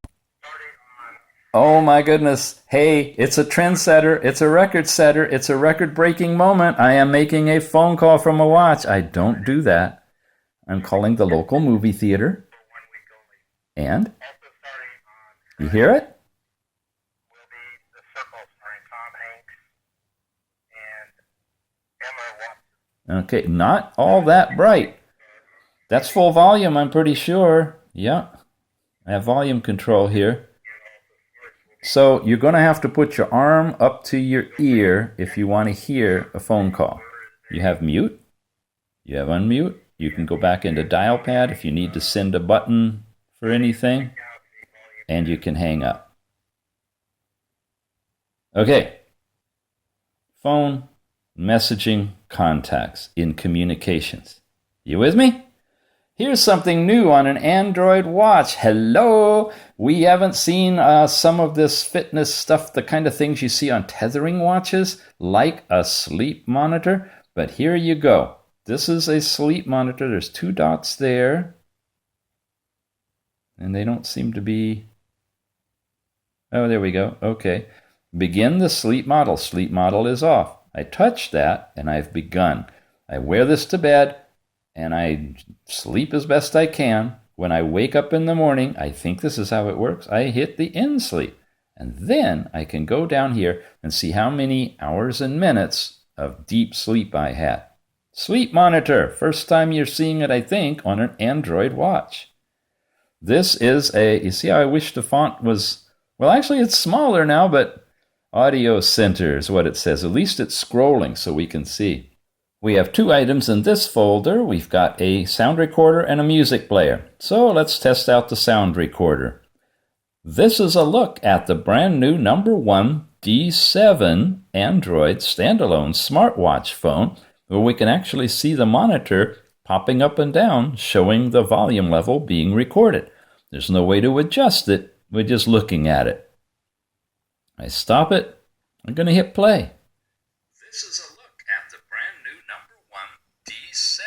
Oh my goodness. Hey, it's a trendsetter. It's a record setter. It's a record-breaking moment. I am making a phone call from a watch. I don't do that. I'm calling the local movie theater. And? You hear it? Okay, not all that bright. That's full volume, I'm pretty sure. Yeah, I have volume control here. So you're going to have to put your arm up to your ear if you want to hear a phone call. You have mute. You have unmute. You can go back into dial pad if you need to send a button for anything. And you can hang up. Okay. Phone, messaging, contacts in communications. You with me? Here's something new on an Android watch. Hello! We haven't seen some of this fitness stuff, the kind of things you see on tethering watches, like a sleep monitor. But here you go. This is a sleep monitor. There's 2 dots there. And they don't seem to be... Oh, there we go. Okay. Begin the sleep model. Sleep model is off. I touch that, and I've begun. I wear this to bed, and I sleep as best I can. When I wake up in the morning, I think this is how it works. I hit the end sleep. And then I can go down here and see how many hours and minutes of deep sleep I had. Sleep monitor. First time you're seeing it, I think, on an Android watch. This is you see how I wish the font was, well, actually it's smaller now, but Audio Center is what it says. At least it's scrolling so we can see. We have 2 items in this folder. We've got a sound recorder and a music player. So let's test out the sound recorder. This is a look at the brand new No.1 D7 Android standalone smartwatch phone, where we can actually see the monitor popping up and down, showing the volume level being recorded. There's no way to adjust it. We're just looking at it. I stop it. I'm going to hit play. This is a look at the brand new No.1 D7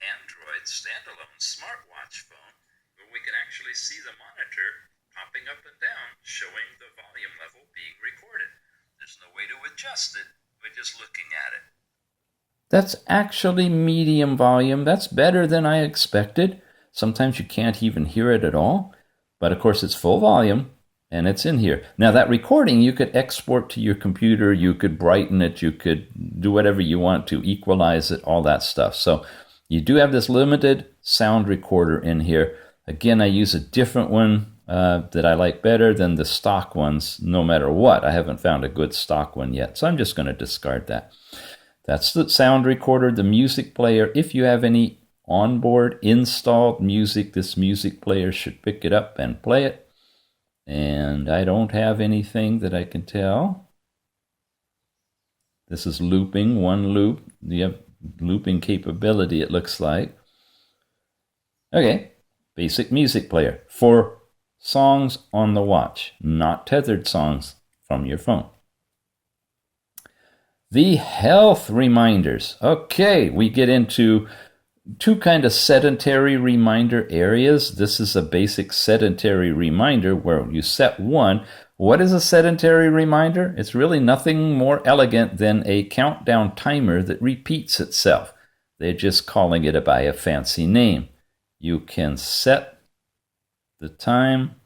Android standalone smartwatch phone, where we can actually see the monitor popping up and down, showing the volume level being recorded. There's no way to adjust it. We're just looking at it. That's actually medium volume. That's better than I expected. Sometimes you can't even hear it at all. But of course it's full volume. And it's in here. Now that recording you could export to your computer, you could brighten it, you could do whatever you want to, equalize it, all that stuff. So you do have this limited sound recorder in here. Again, I use a different one that I like better than the stock ones, no matter what. I haven't found a good stock one yet, so I'm just going to discard that. That's the sound recorder, the music player. If you have any onboard installed music, this music player should pick it up and play it. And I don't have anything that I can tell. This is looping, 1 loop. You have looping capability, it looks like. Okay, basic music player for songs on the watch, not tethered songs. from your phone. The health reminders. Okay, we get into two kind of sedentary reminder areas. This is a basic sedentary reminder where you set one. What is a sedentary reminder? It's really nothing more elegant than a countdown timer that repeats itself. They're just calling it by a fancy name. You can set the time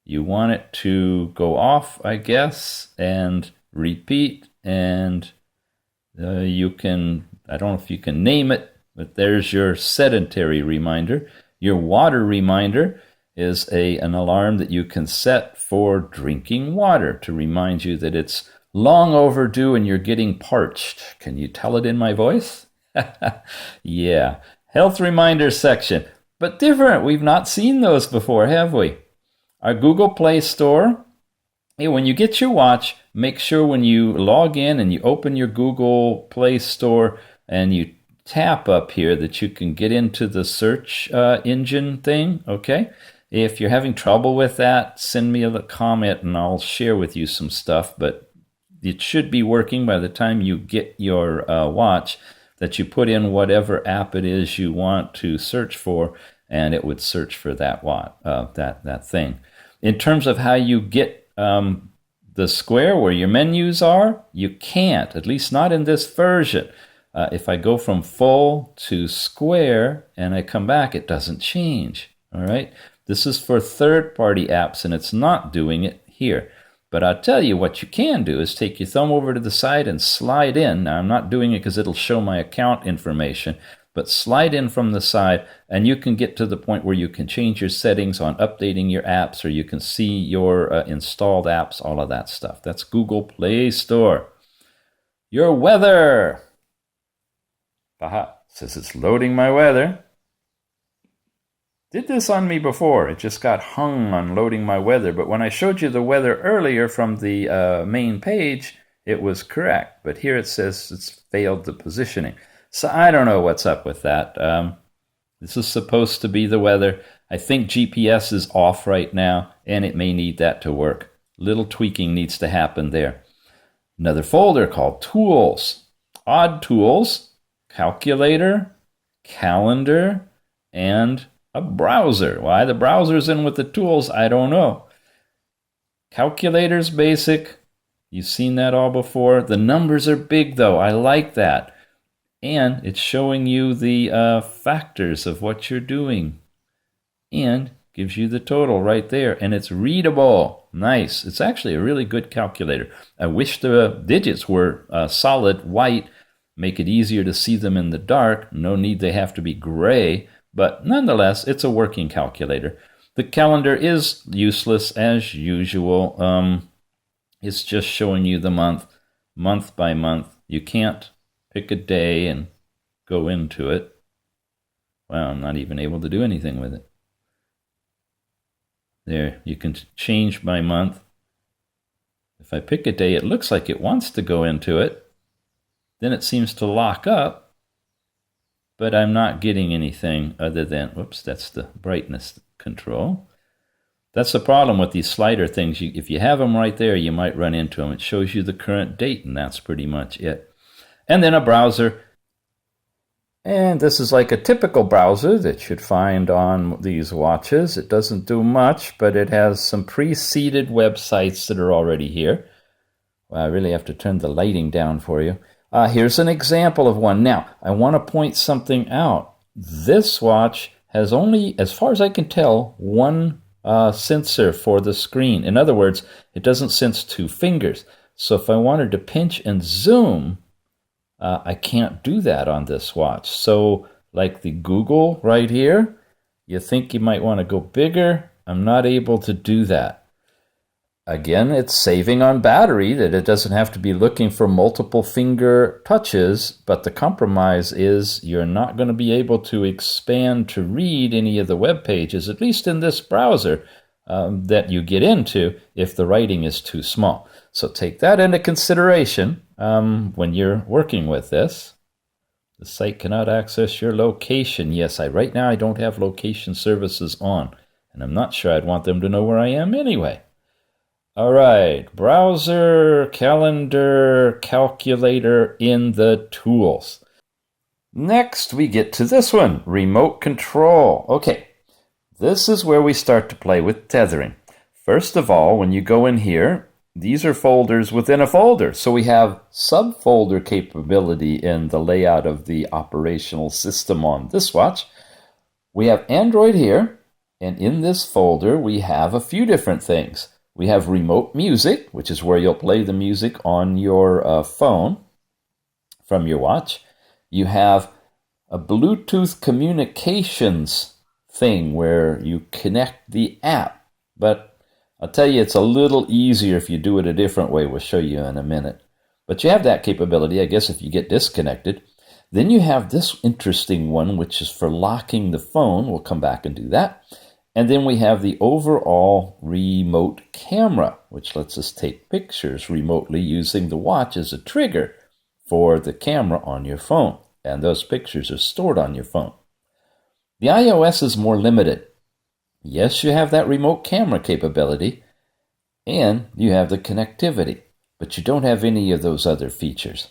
you want it to go off, I guess, and repeat. And you can, I don't know if you can name it, but there's your sedentary reminder. Your water reminder is an alarm that you can set for drinking water to remind you that it's long overdue and you're getting parched. Can you tell it in my voice? Yeah. Health reminder section. But different. We've not seen those before, have we? Our Google Play Store. Hey, when you get your watch, make sure when you log in and you open your Google Play Store and you tap up here that you can get into the search engine thing, okay? If you're having trouble with that, send me a comment and I'll share with you some stuff, but it should be working by the time you get your watch, that you put in whatever app it is you want to search for, and it would search for that thing. In terms of how you get the square where your menus are, you can't, at least not in this version. If I go from full to square and I come back, it doesn't change. All right. This is for third-party apps, and it's not doing it here. But I'll tell you what you can do is take your thumb over to the side and slide in. Now, I'm not doing it because it'll show my account information, but slide in from the side, and you can get to the point where you can change your settings on updating your apps, or you can see your installed apps, all of that stuff. That's Google Play Store. Your weather. Aha, says it's loading my weather. Did this on me before. It just got hung on loading my weather. But when I showed you the weather earlier from the main page, it was correct. But here it says it's failed the positioning. So I don't know what's up with that. This is supposed to be the weather. I think GPS is off right now, and it may need that to work. Little tweaking needs to happen there. Another folder called Tools. Odd Tools, Calculator, Calendar, and a browser. Why the browser's in with the tools, I don't know. Calculator's basic. You've seen that all before. The numbers are big, though. I like that. And it's showing you the factors of what you're doing. And gives you the total right there. And it's readable. Nice. It's actually a really good calculator. I wish the digits were solid white. Make it easier to see them in the dark. No need they have to be gray. But nonetheless, it's a working calculator. The calendar is useless as usual. It's just showing you the month by month. You can't pick a day and go into it. Well, I'm not even able to do anything with it. There, you can change by month. If I pick a day, it looks like it wants to go into it. Then it seems to lock up. But I'm not getting anything other than, whoops, that's the brightness control. That's the problem with these slider things. If you have them right there, you might run into them. It shows you the current date, and that's pretty much it. And then a browser. And this is like a typical browser that you'd find on these watches. It doesn't do much, but it has some pre-seeded websites that are already here. Well, I really have to turn the lighting down for you. Here's an example of one. Now, I want to point something out. This watch has only, as far as I can tell, one sensor for the screen. In other words, it doesn't sense two fingers. So if I wanted to pinch and zoom, I can't do that on this watch. So like the Google right here, you think you might want to go bigger. I'm not able to do that. Again, it's saving on battery, that it doesn't have to be looking for multiple finger touches, but the compromise is you're not going to be able to expand to read any of the web pages, at least in this browser, that you get into if the writing is too small. So take that into consideration when you're working with this. The site cannot access your location. Yes, right now I don't have location services on, and I'm not sure I'd want them to know where I am anyway. All right, browser, calendar, calculator in the tools. Next, we get to this one, remote control. Okay, this is where we start to play with tethering. First of all, when you go in here, these are folders within a folder. So we have subfolder capability in the layout of the operational system on this watch. We have Android here, and in this folder, we have a few different things. We have remote music, which is where you'll play the music on your phone from your watch. You have a Bluetooth communications thing where you connect the app, but I'll tell you, it's a little easier if you do it a different way. We'll show you in a minute. But you have that capability, I guess, if you get disconnected. Then you have this interesting one, which is for locking the phone. We'll come back and do that. And then we have the overall remote camera, which lets us take pictures remotely using the watch as a trigger for the camera on your phone. And those pictures are stored on your phone. The iOS is more limited. Yes, you have that remote camera capability, and you have the connectivity, but you don't have any of those other features.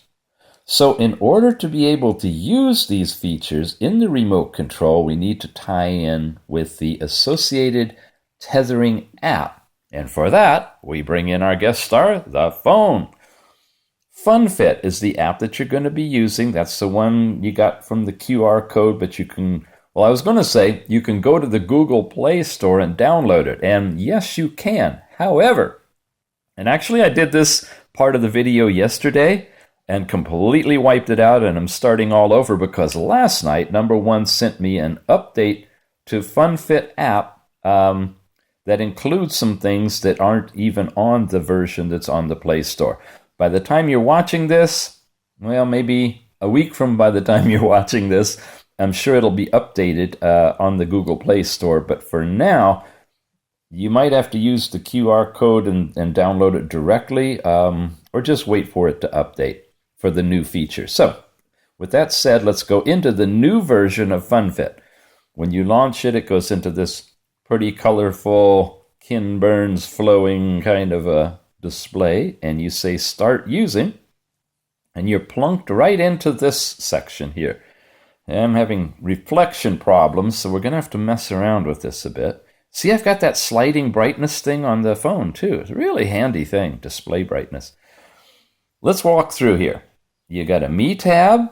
So in order to be able to use these features in the remote control, we need to tie in with the associated tethering app. And for that, we bring in our guest star, the phone. FunFit is the app that you're going to be using. That's the one you got from the QR code, but you can... Well, I was going to say you can go to the Google Play Store and download it, and yes, you can. However, and actually I did this part of the video yesterday and completely wiped it out, and I'm starting all over because last night, No.1 sent me an update to FunFit app that includes some things that aren't even on the version that's on the Play Store. By the time you're watching this, well, maybe a week from by the time you're watching this, I'm sure it'll be updated on the Google Play Store, but for now, you might have to use the QR code and download it directly, or just wait for it to update for the new feature. So, with that said, let's go into the new version of FunFit. When you launch it, it goes into this pretty colorful, Ken Burns flowing kind of a display, and you say Start Using, and you're plunked right into this section here. I'm having reflection problems, so we're going to have to mess around with this a bit. See, I've got that sliding brightness thing on the phone, too. It's a really handy thing, display brightness. Let's walk through here. You got a Me tab,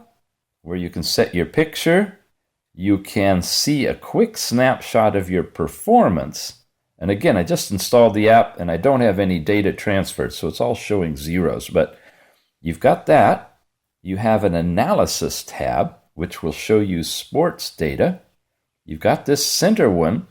where you can set your picture. You can see a quick snapshot of your performance. And again, I just installed the app, and I don't have any data transferred, so it's all showing zeros. But you've got that. You have an Analysis tab, which will show you sports data. You've got this center one,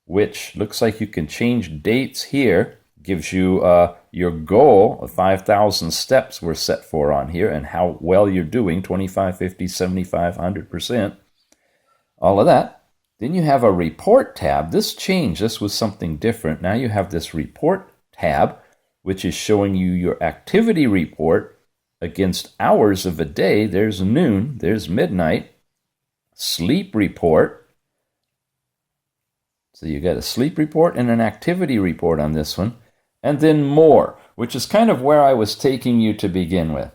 which looks like you can change dates here. Gives you your goal of 5,000 steps we're set for on here and how well you're doing, 25, 50, 75, 100%. All of that. Then you have a report tab. This changed. This was something different. Now you have this report tab, which is showing you your activity report against hours of a day. There's noon, there's midnight. Sleep report. So you got a sleep report and an activity report on this one. And then more, which is kind of where I was taking you to begin with.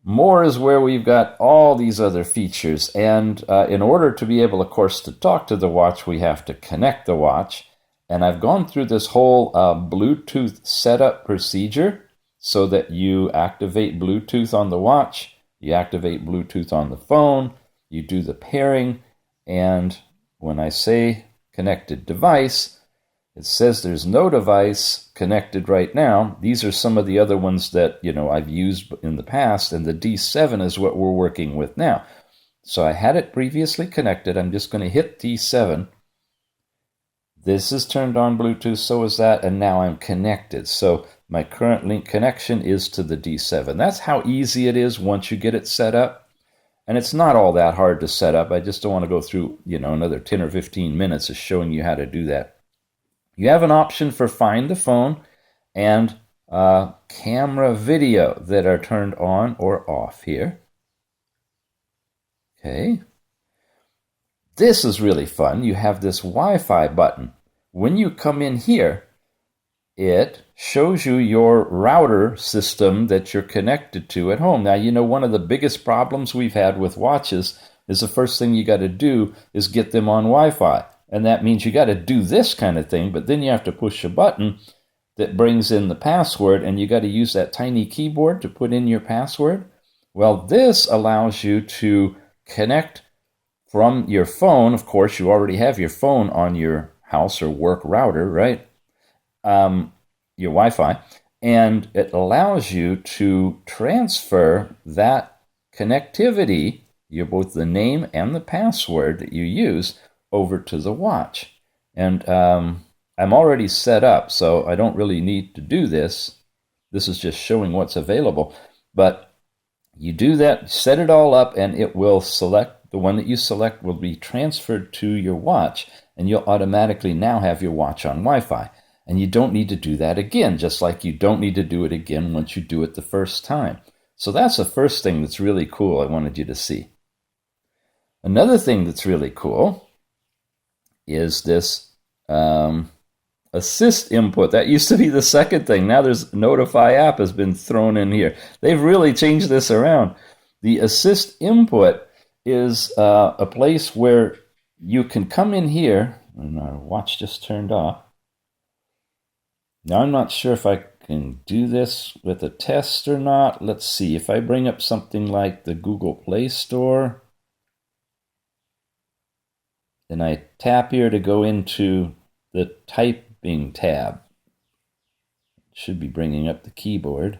More is where we've got all these other features. And in order to be able, of course, to talk to the watch, we have to connect the watch. And I've gone through this whole Bluetooth setup procedure, so that you activate Bluetooth on the watch, you activate Bluetooth on the phone, you do the pairing, and when I say connected device, it says there's no device connected right now. These are some of the other ones that, I've used in the past, and the D7 is what we're working with now. So I had it previously connected. I'm just going to hit D7. This is turned on Bluetooth, so is that, and now I'm connected. So my current link connection is to the D7. That's how easy it is once you get it set up. And it's not all that hard to set up. I just don't want to go through, another 10 or 15 minutes of showing you how to do that. You have an option for Find the Phone and camera video that are turned on or off here. Okay. This is really fun. You have this Wi-Fi button. When you come in here, it shows you your router system that you're connected to at home. Now, you know, one of the biggest problems we've had with watches is the first thing you got to do is get them on Wi-Fi. And that means you got to do this kind of thing, but then you have to push a button that brings in the password, and you got to use that tiny keyboard to put in your password. Well, this allows you to connect from your phone. Of course, you already have your phone on your house or work router, right? Your Wi-Fi, and it allows you to transfer that connectivity, both the name and the password that you use, over to the watch. And I'm already set up, so I don't really need to do this. This is just showing what's available. But you do that, set it all up, and it will select, the one that you select will be transferred to your watch, and you'll automatically now have your watch on Wi-Fi. And you don't need to do that again, just like you don't need to do it again once you do it the first time. So that's the first thing that's really cool I wanted you to see. Another thing that's really cool is this assist input. That used to be the second thing. Now there's Notify app has been thrown in here. They've really changed this around. The assist input is a place where you can come in here, and our watch just turned off. Now, I'm not sure if I can do this with a test or not. Let's see. If I bring up something like the Google Play Store, then I tap here to go into the typing tab. It should be bringing up the keyboard.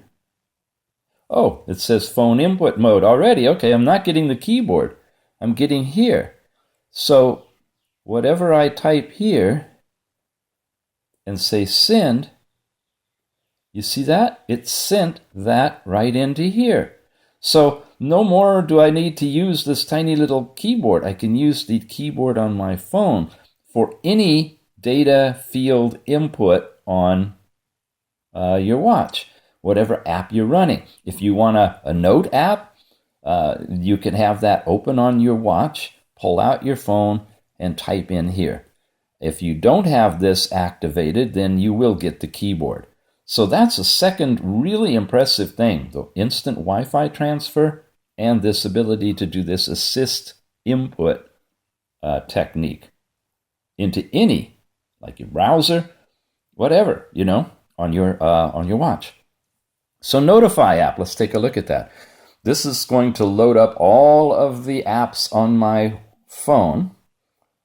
Oh, it says phone input mode already. Okay, I'm not getting the keyboard. I'm getting here. So whatever I type here and say send, you see that? It sent that right into here. So no more do I need to use this tiny little keyboard. I can use the keyboard on my phone for any data field input on your watch, whatever app you're running. If you want a note app, you can have that open on your watch, pull out your phone, and type in here. If you don't have this activated, then you will get the keyboard. So that's a second really impressive thing, the instant Wi-Fi transfer and this ability to do this assist input technique into any, like your browser, whatever, you know, on your watch. So Notify app, let's take a look at that. This is going to load up all of the apps on my phone.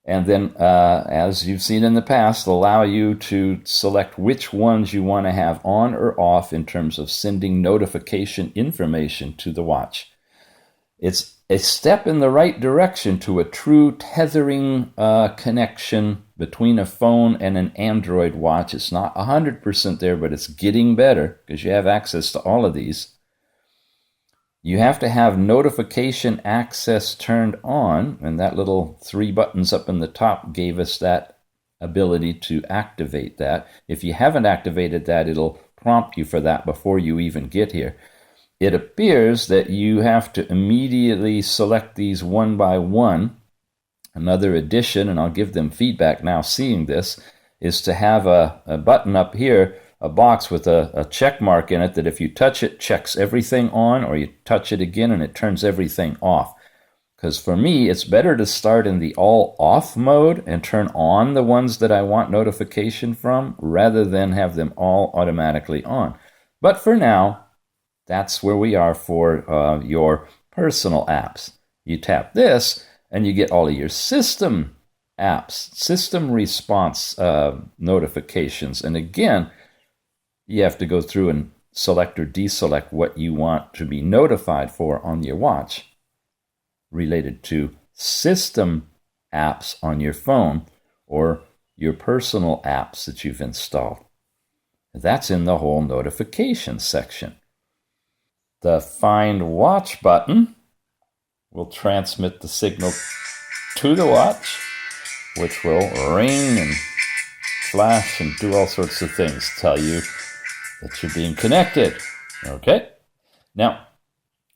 And then, as you've seen in the past, allow you to select which ones you want to have on or off in terms of sending notification information to the watch. It's a step in the right direction to a true tethering connection between a phone and an Android watch. It's not 100% there, but it's getting better because you have access to all of these. You have to have notification access turned on, and that little 3 buttons up in the top gave us that ability to activate that. If you haven't activated that, it'll prompt you for that before you even get here. It appears that you have to immediately select these one by one. Another addition, and I'll give them feedback now seeing this, is to have a button up here, a box with a check mark in it that if you touch it, checks everything on, or you touch it again and it turns everything off. Because for me, it's better to start in the all off mode and turn on the ones that I want notification from rather than have them all automatically on. But for now, that's where we are for your personal apps. You tap this and you get all of your system apps, system response notifications. And again, you have to go through and select or deselect what you want to be notified for on your watch related to system apps on your phone or your personal apps that you've installed. That's in the whole notification section. The Find Watch button will transmit the signal to the watch, which will ring and flash and do all sorts of things, tell you that you're being connected. Okay? Now,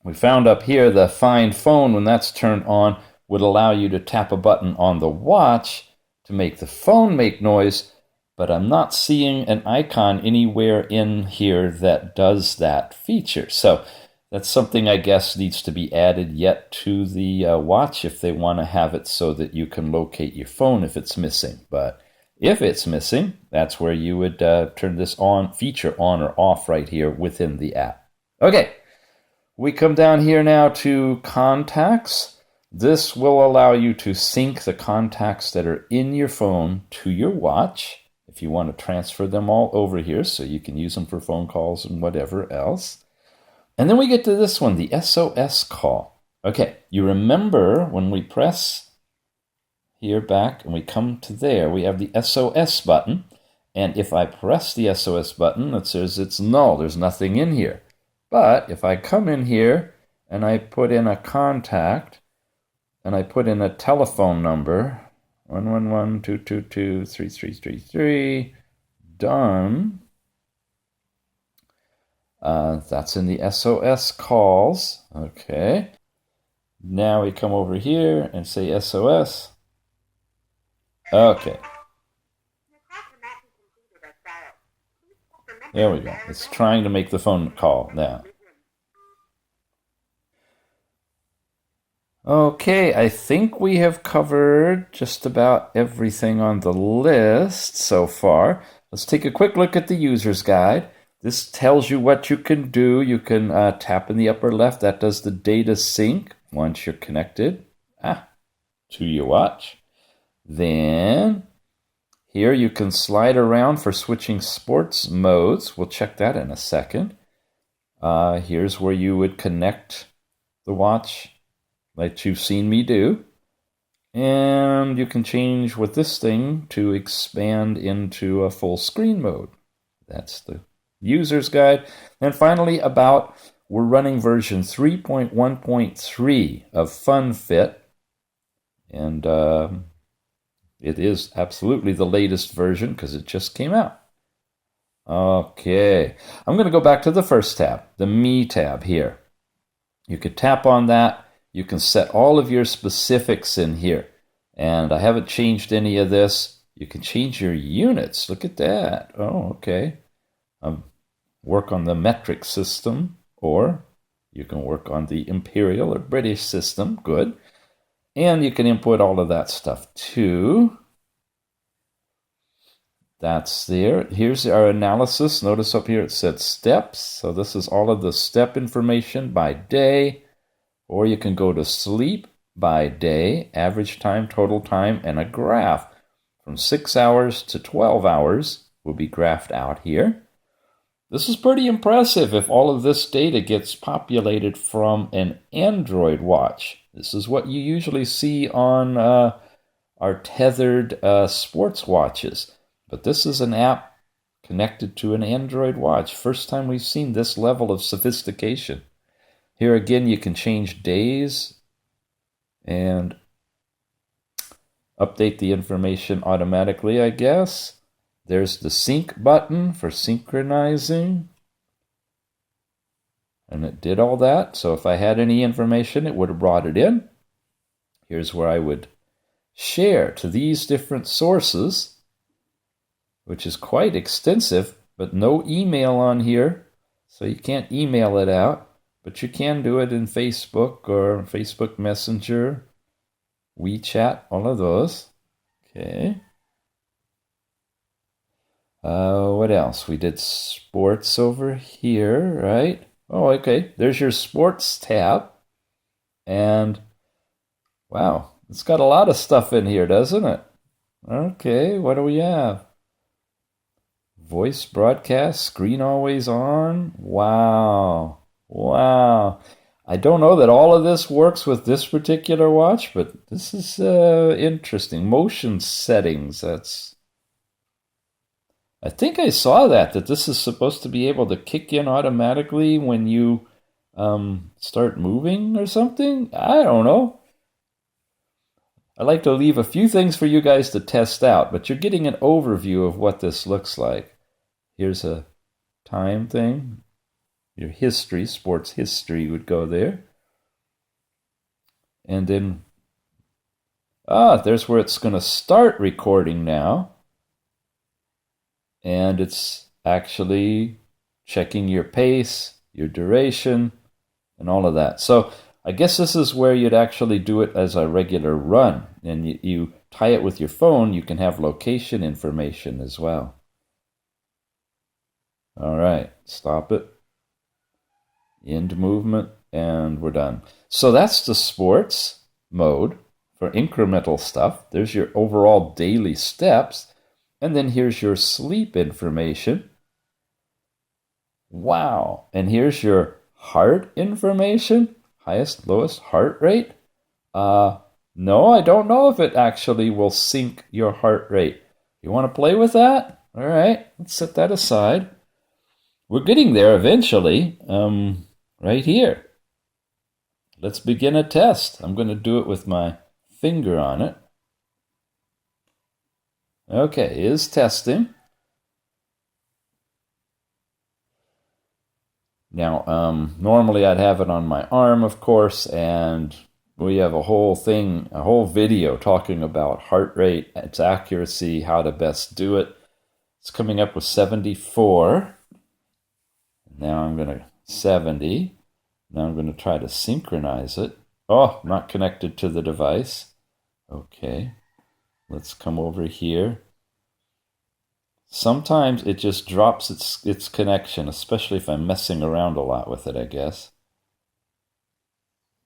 we found up here the Find Phone, when that's turned on, would allow you to tap a button on the watch to make the phone make noise, but I'm not seeing an icon anywhere in here that does that feature. So that's something I guess needs to be added yet to the watch if they want to have it so that you can locate your phone if it's missing. But if it's missing, that's where you would turn this feature on or off right here within the app. Okay, we come down here now to contacts. This will allow you to sync the contacts that are in your phone to your watch if you want to transfer them all over here so you can use them for phone calls and whatever else. And then we get to this one, the SOS call. Okay, you remember when we press here back and we come to there, we have the SOS button. And if I press the SOS button, it says it's null. There's nothing in here. But if I come in here and I put in a contact and I put in a telephone number, 111-222-3333, done. That's in the SOS calls. Okay. Now we come over here and say SOS. Okay. There we go. It's trying to make the phone call now. Okay, I think we have covered just about everything on the list so far. Let's take a quick look at the user's guide. This tells you what you can do. You can tap in the upper left. That does the data sync once you're connected to your watch. Then here you can slide around for switching sports modes. We'll check that in a second. Here's where you would connect the watch like you've seen me do. And you can change with this thing to expand into a full screen mode. That's the user's guide. And finally, we're running version 3.1.3 of FunFit. And it is absolutely the latest version because it just came out. Okay, I'm going to go back to the first tab, the Me tab here. You could tap on that. You can set all of your specifics in here. And I haven't changed any of this. You can change your units. Look at that. Oh, okay. Work on the metric system, or you can work on the imperial or British system. Good. And you can input all of that stuff too. That's there. Here's our analysis. Notice up here it said steps. So this is all of the step information by day. Or you can go to sleep by day, average time, total time, and a graph. From 6 hours to 12 hours will be graphed out here. This is pretty impressive if all of this data gets populated from an Android watch. This is what you usually see on our tethered sports watches. But this is an app connected to an Android watch. First time we've seen this level of sophistication. Here again, you can change days and update the information automatically, I guess. There's the sync button for synchronizing. And it did all that. So if I had any information, it would have brought it in. Here's where I would share to these different sources, which is quite extensive, but no email on here. So you can't email it out. But you can do it in Facebook or Facebook Messenger, WeChat, all of those. Okay. What else? We did sports over here, right? Oh, okay. There's your sports tab. And wow, it's got a lot of stuff in here, doesn't it? Okay, what do we have? Voice broadcast, screen always on. Wow. Wow. I don't know that all of this works with this particular watch, but this is interesting. Motion settings, I think I saw that this is supposed to be able to kick in automatically when you start moving or something. I don't know. I like to leave a few things for you guys to test out, but you're getting an overview of what this looks like. Here's a time thing. Your history, sports history would go there. And then, there's where it's going to start recording now. and it's actually checking your pace, your duration, and all of that. So I guess this is where you'd actually do it as a regular run, and you tie it with your phone. You can have location information as well. All right, stop it. End movement, and we're done. So that's the sports mode for incremental stuff. There's your overall daily steps, and then here's your sleep information. Wow, and here's your heart information, highest, lowest heart rate. No, I don't know if it actually will sync your heart rate. You want to play with that? All right, let's set that aside. We're getting there eventually, right here. Let's begin a test. I'm going to do it with my finger on it. Okay, is testing. Now, normally I'd have it on my arm, of course, and we have a whole video talking about heart rate, its accuracy, how to best do it. It's coming up with 74. Now I'm going to 70. Now I'm going to try to synchronize it. Oh, not connected to the device. Okay, let's come over here. Sometimes it just drops its connection, especially if I'm messing around a lot with it, I guess.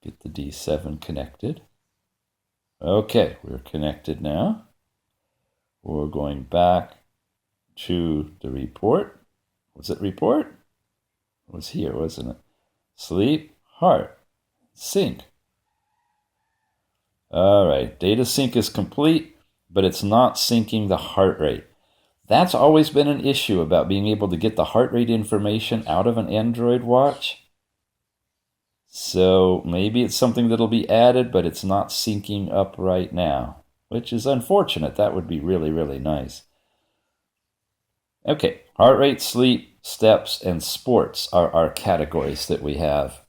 Get the D7 connected. Okay, we're connected now. We're going back to the report. Was it report? It was here, wasn't it? Sleep, heart, sync. All right, data sync is complete, but it's not syncing the heart rate. That's always been an issue about being able to get the heart rate information out of an Android watch. So maybe it's something that'll be added, but it's not syncing up right now, which is unfortunate. That would be really, really nice. Okay, heart rate, sleep, steps, and sports are our categories that we have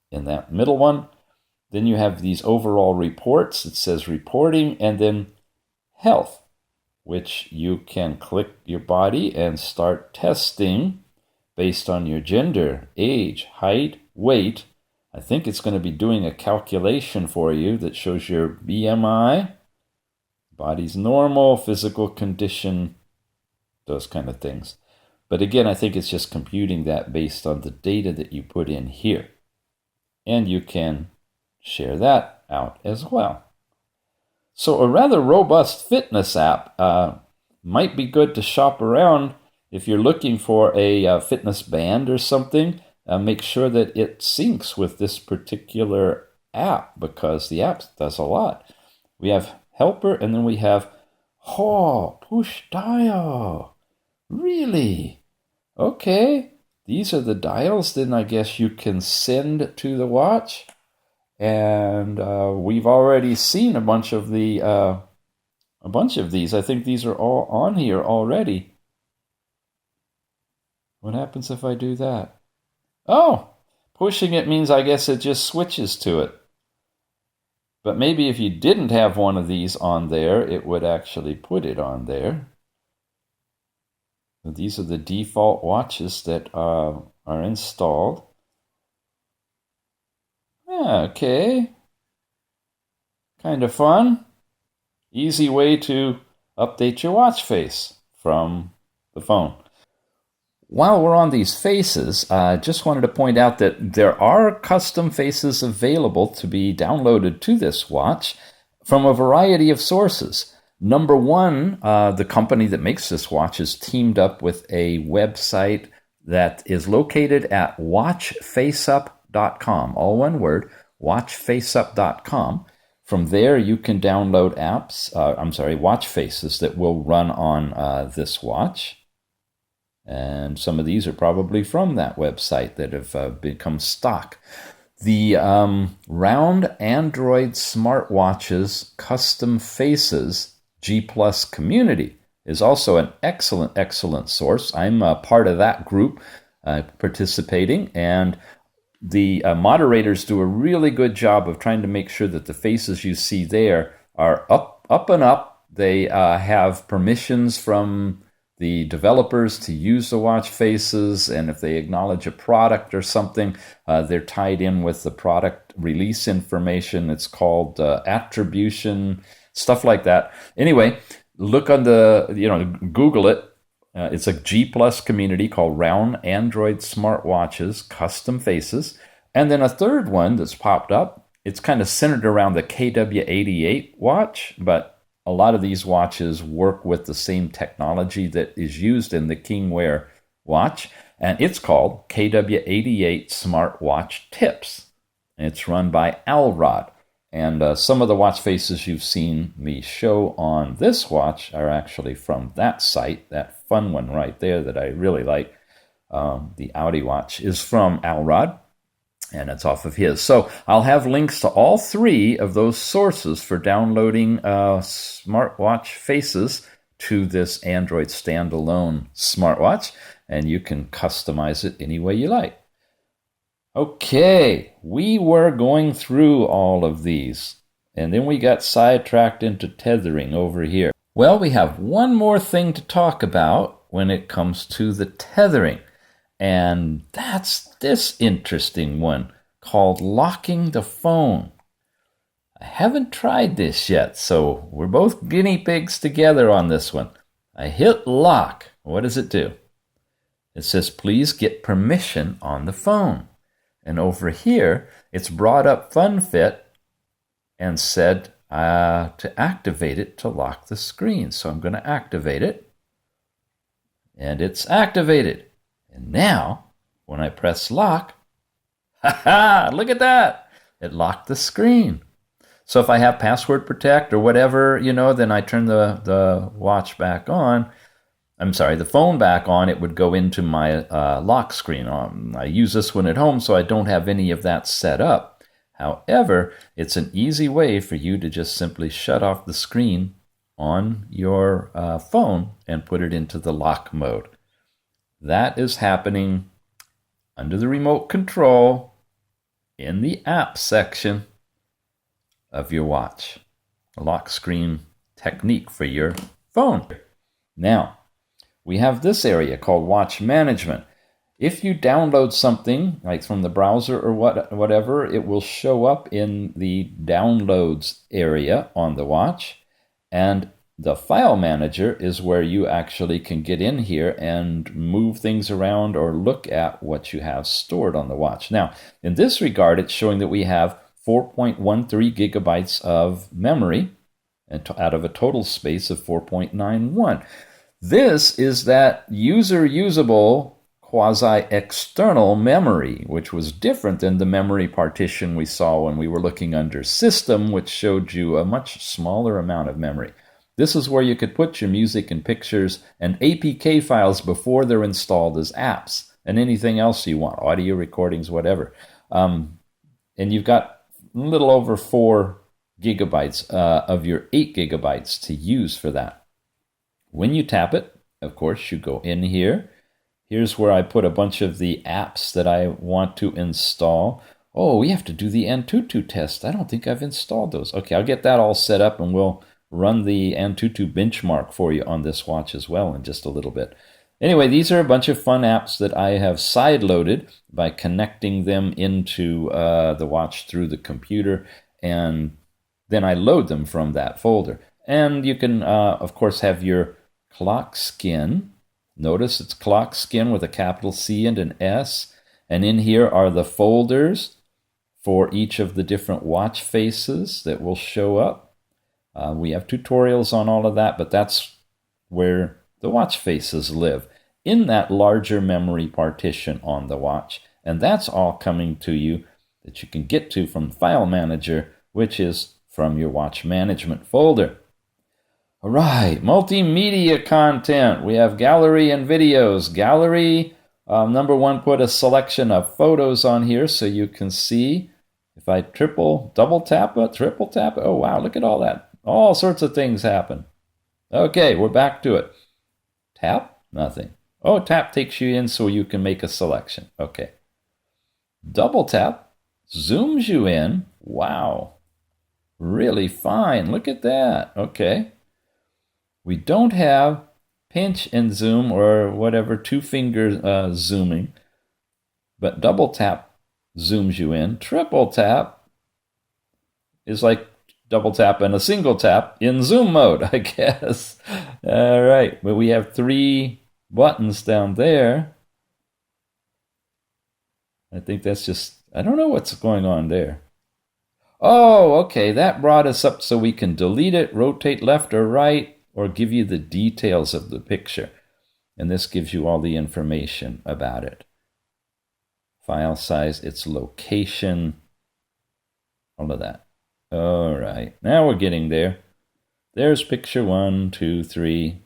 in that middle one. Then you have these overall reports. It says reporting, and then health, which you can click your body and start testing based on your gender, age, height, weight. I think it's going to be doing a calculation for you that shows your BMI, body's normal, physical condition, those kind of things. But again, I think it's just computing that based on the data that you put in here. And you can share that out as well. So a rather robust fitness app might be good to shop around if you're looking for a fitness band or something. Make sure that it syncs with this particular app, because the app does a lot. We have helper, and then we have push dial. Really? Okay. These are the dials then I guess you can send to the watch. And we've already seen a bunch of these. I think these are all on here already. What happens if I do that? Oh, pushing it means I guess it just switches to it. But maybe if you didn't have one of these on there, it would actually put it on there. These are the default watches that are installed. Okay. Kind of fun. Easy way to update your watch face from the phone. While we're on these faces, I just wanted to point out that there are custom faces available to be downloaded to this watch from a variety of sources. No.1, the company that makes this watch, is teamed up with a website that is located at watchfaceup.com, all one word, watchfaceup.com. From there, you can download watch faces that will run on this watch. And some of these are probably from that website that have become stock. The Round Android Smartwatches Custom Faces G Plus community is also an excellent source. I'm a part of that group participating, and the moderators do a really good job of trying to make sure that the faces you see there are up and up. They have permissions from the developers to use the watch faces, and if they acknowledge a product or something, they're tied in with the product release information. It's called attribution, stuff like that. Anyway, look on Google it. It's a G+ community called Round Android Smartwatches Custom Faces. And then a third one that's popped up, it's kind of centered around the KW88 watch, but a lot of these watches work with the same technology that is used in the Kingwear watch, and it's called KW88 Smartwatch Tips. It's run by Alrod, and some of the watch faces you've seen me show on this watch are actually from that site. That fun one right there that I really like, the Audi watch, is from Alrod, and it's off of his. So I'll have links to all three of those sources for downloading smartwatch faces to this Android standalone smartwatch, and you can customize it any way you like. Okay, we were going through all of these, and then we got sidetracked into tethering over here. Well, we have one more thing to talk about when it comes to the tethering. And that's this interesting one called locking the phone. I haven't tried this yet, so we're both guinea pigs together on this one. I hit lock. What does it do? It says, please get permission on the phone. And over here, it's brought up FunFit and said to activate it to lock the screen. So I'm going to activate it. And it's activated. And now, when I press lock, look at that! It locked the screen. So if I have password protect or whatever, then I turn the watch back on. The phone back on, it would go into my lock screen. I use this one at home, so I don't have any of that set up. However, it's an easy way for you to just simply shut off the screen on your phone and put it into the lock mode. That is happening under the remote control in the app section of your watch. A lock screen technique for your phone. Now, we have this area called watch management. If you download something like from the browser or whatever, it will show up in the downloads area on the watch, and the file manager is where you actually can get in here and move things around or look at what you have stored on the watch. Now, in this regard, it's showing that we have 4.13 gigabytes of memory out of a total space of 4.91. This is that user-usable quasi-external memory, which was different than the memory partition we saw when we were looking under System, which showed you a much smaller amount of memory. This is where you could put your music and pictures and APK files before they're installed as apps, and anything else you want, audio recordings, whatever. And you've got a little over 4 gigabytes of your 8 gigabytes to use for that. When you tap it, of course, you go in here. Here's where I put a bunch of the apps that I want to install. Oh, we have to do the Antutu test. I don't think I've installed those. Okay, I'll get that all set up, and we'll run the Antutu benchmark for you on this watch as well in just a little bit. Anyway, these are a bunch of fun apps that I have side-loaded by connecting them into the watch through the computer, and then I load them from that folder. And you can, of course, have your clock skin. Notice it's clock skin with a capital C and an S. And in here are the folders for each of the different watch faces that will show up. We have tutorials on all of that, but that's where the watch faces live, in that larger memory partition on the watch. And that's all coming to you that you can get to from File Manager, which is from your watch management folder. All right, multimedia content. We have gallery and videos. Gallery, No.1 put a selection of photos on here so you can see. If I double tap it, triple tap it, oh wow, look at all that. All sorts of things happen. Okay, we're back to it. Tap, nothing. Oh, tap takes you in so you can make a selection. Okay. Double tap zooms you in. Wow. Really fine. Look at that. Okay. We don't have pinch and zoom, or whatever, 2-finger zooming. But double tap zooms you in. Triple tap is like double tap and a single tap in zoom mode, I guess. All right, but we have 3 buttons down there. I think that's just, I don't know what's going on there. Oh, okay, that brought us up so we can delete it, rotate left or right, or give you the details of the picture. And this gives you all the information about it. File size, its location, all of that. All right, now we're getting there. There's picture 1, 2, 3.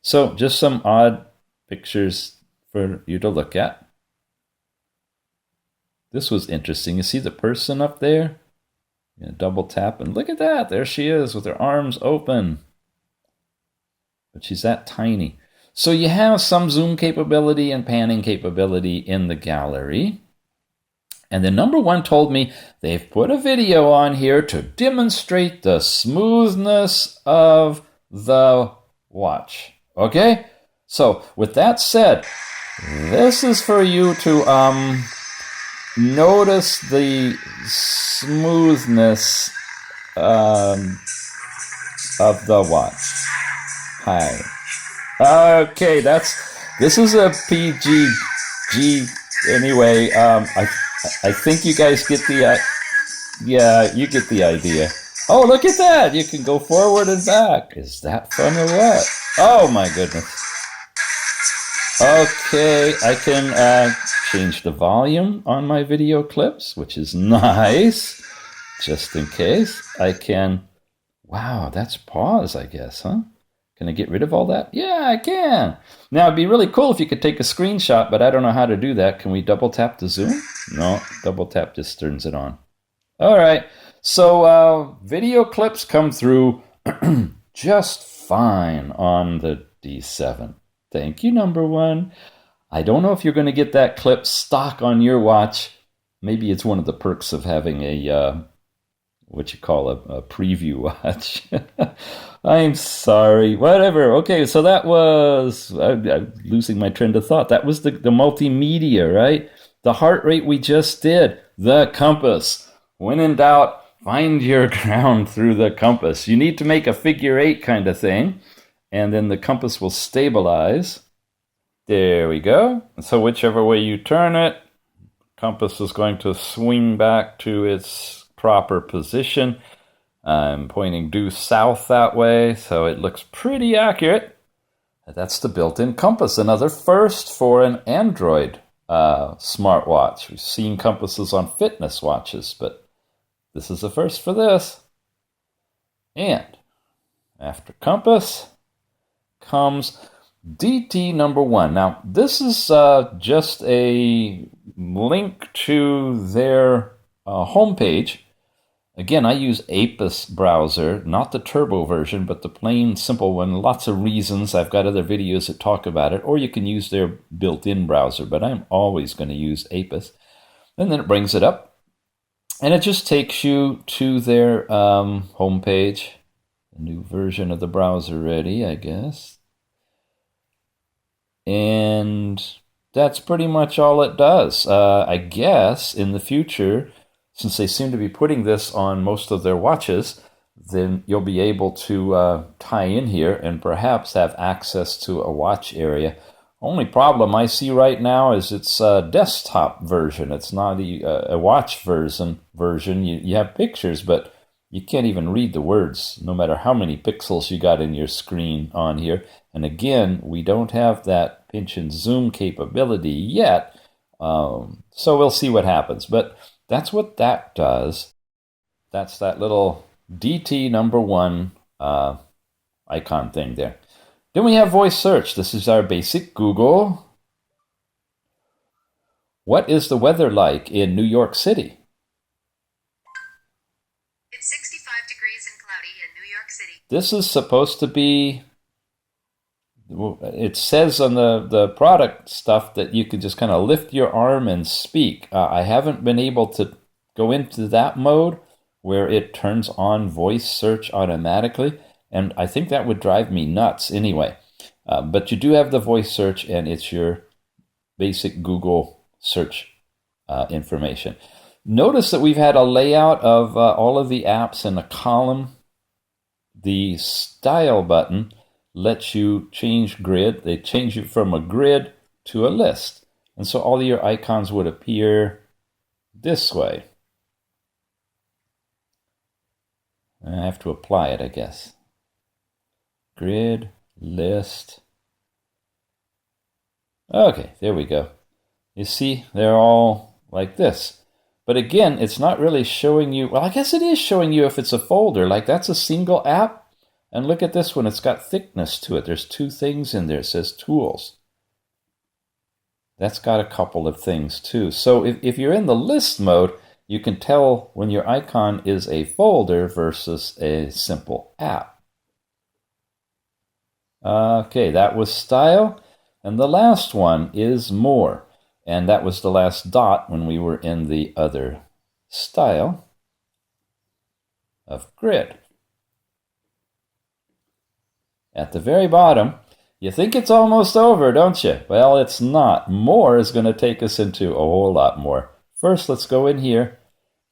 So just some odd pictures for you to look at. This was interesting. You see the person up there? Double tap and look at that. There she is with her arms open. But she's that tiny. So you have some zoom capability and panning capability in the gallery. And the No.1 told me they've put a video on here to demonstrate the smoothness of the watch. Okay? So with that said, this is for you to notice the smoothness of the watch. Hi. Okay, this is a PGG anyway. I think you guys get the yeah, you get the idea. Oh, look at that! You can go forward and back. Is that fun or what? Oh my goodness. Okay, I can change the volume on my video clips, which is nice. Just in case, I can. Wow, that's pause, I guess, huh? Can I get rid of all that? Yeah, I can. Now, it'd be really cool if you could take a screenshot, but I don't know how to do that. Can we double tap to zoom? No, double tap just turns it on. All right, so video clips come through just fine on the D7. Thank you, No.1. I don't know if you're going to get that clip stock on your watch. Maybe it's one of the perks of having a, what you call a preview watch. I'm sorry. Whatever. Okay, so that was, I'm losing my train of thought. That was the multimedia, right? The heart rate we just did. The compass. When in doubt, find your ground through the compass. You need to make a figure 8 kind of thing, and then the compass will stabilize. There we go. So whichever way you turn it, compass is going to swing back to its proper position. I'm pointing due south that way, so it looks pretty accurate. That's the built-in compass, another first for an Android smartwatch. We've seen compasses on fitness watches, but this is the first for this. And after compass comes DT No.1. Now, this is just a link to their homepage. Again, I use Apis browser, not the turbo version, but the plain simple one. Lots of reasons. I've got other videos that talk about it, or you can use their built-in browser, but I'm always going to use Apis. And then it brings it up, and it just takes you to their homepage. A new version of the browser ready, I guess. And that's pretty much all it does. I guess in the future, since they seem to be putting this on most of their watches, then you'll be able to tie in here and perhaps have access to a watch area. Only problem I see right now is it's a desktop version. It's not a watch version. You have pictures, but you can't even read the words, no matter how many pixels you got in your screen on here. And again, we don't have that pinch and zoom capability yet, so we'll see what happens. But that's what that does. That's that little DT No.1 icon thing there. Then we have voice search. This is our basic Google. What is the weather like in New York City? It's 65 degrees and cloudy in New York City. This is supposed to be, it says on the product stuff that you can just kind of lift your arm and speak. I haven't been able to go into that mode where it turns on voice search automatically, and I think that would drive me nuts anyway. But you do have the voice search, and it's your basic Google search information. Notice that we've had a layout of all of the apps in a column. The style button lets you change grid. They change you from a grid to a list. And so all of your icons would appear this way. I have to apply it, I guess. Grid, list. Okay, there we go. You see, they're all like this. But again, it's not really showing you, well, I guess it is showing you if it's a folder, like that's a single app. And look at this one, it's got thickness to it. There's 2 things in there. It says tools. That's got a couple of things too. So if you're in the list mode, you can tell when your icon is a folder versus a simple app. Okay, that was style. And the last one is more. And that was the last dot when we were in the other style of grid. At the very bottom, you think it's almost over, don't you? Well, it's not. More is going to take us into a whole lot more. First, let's go in here.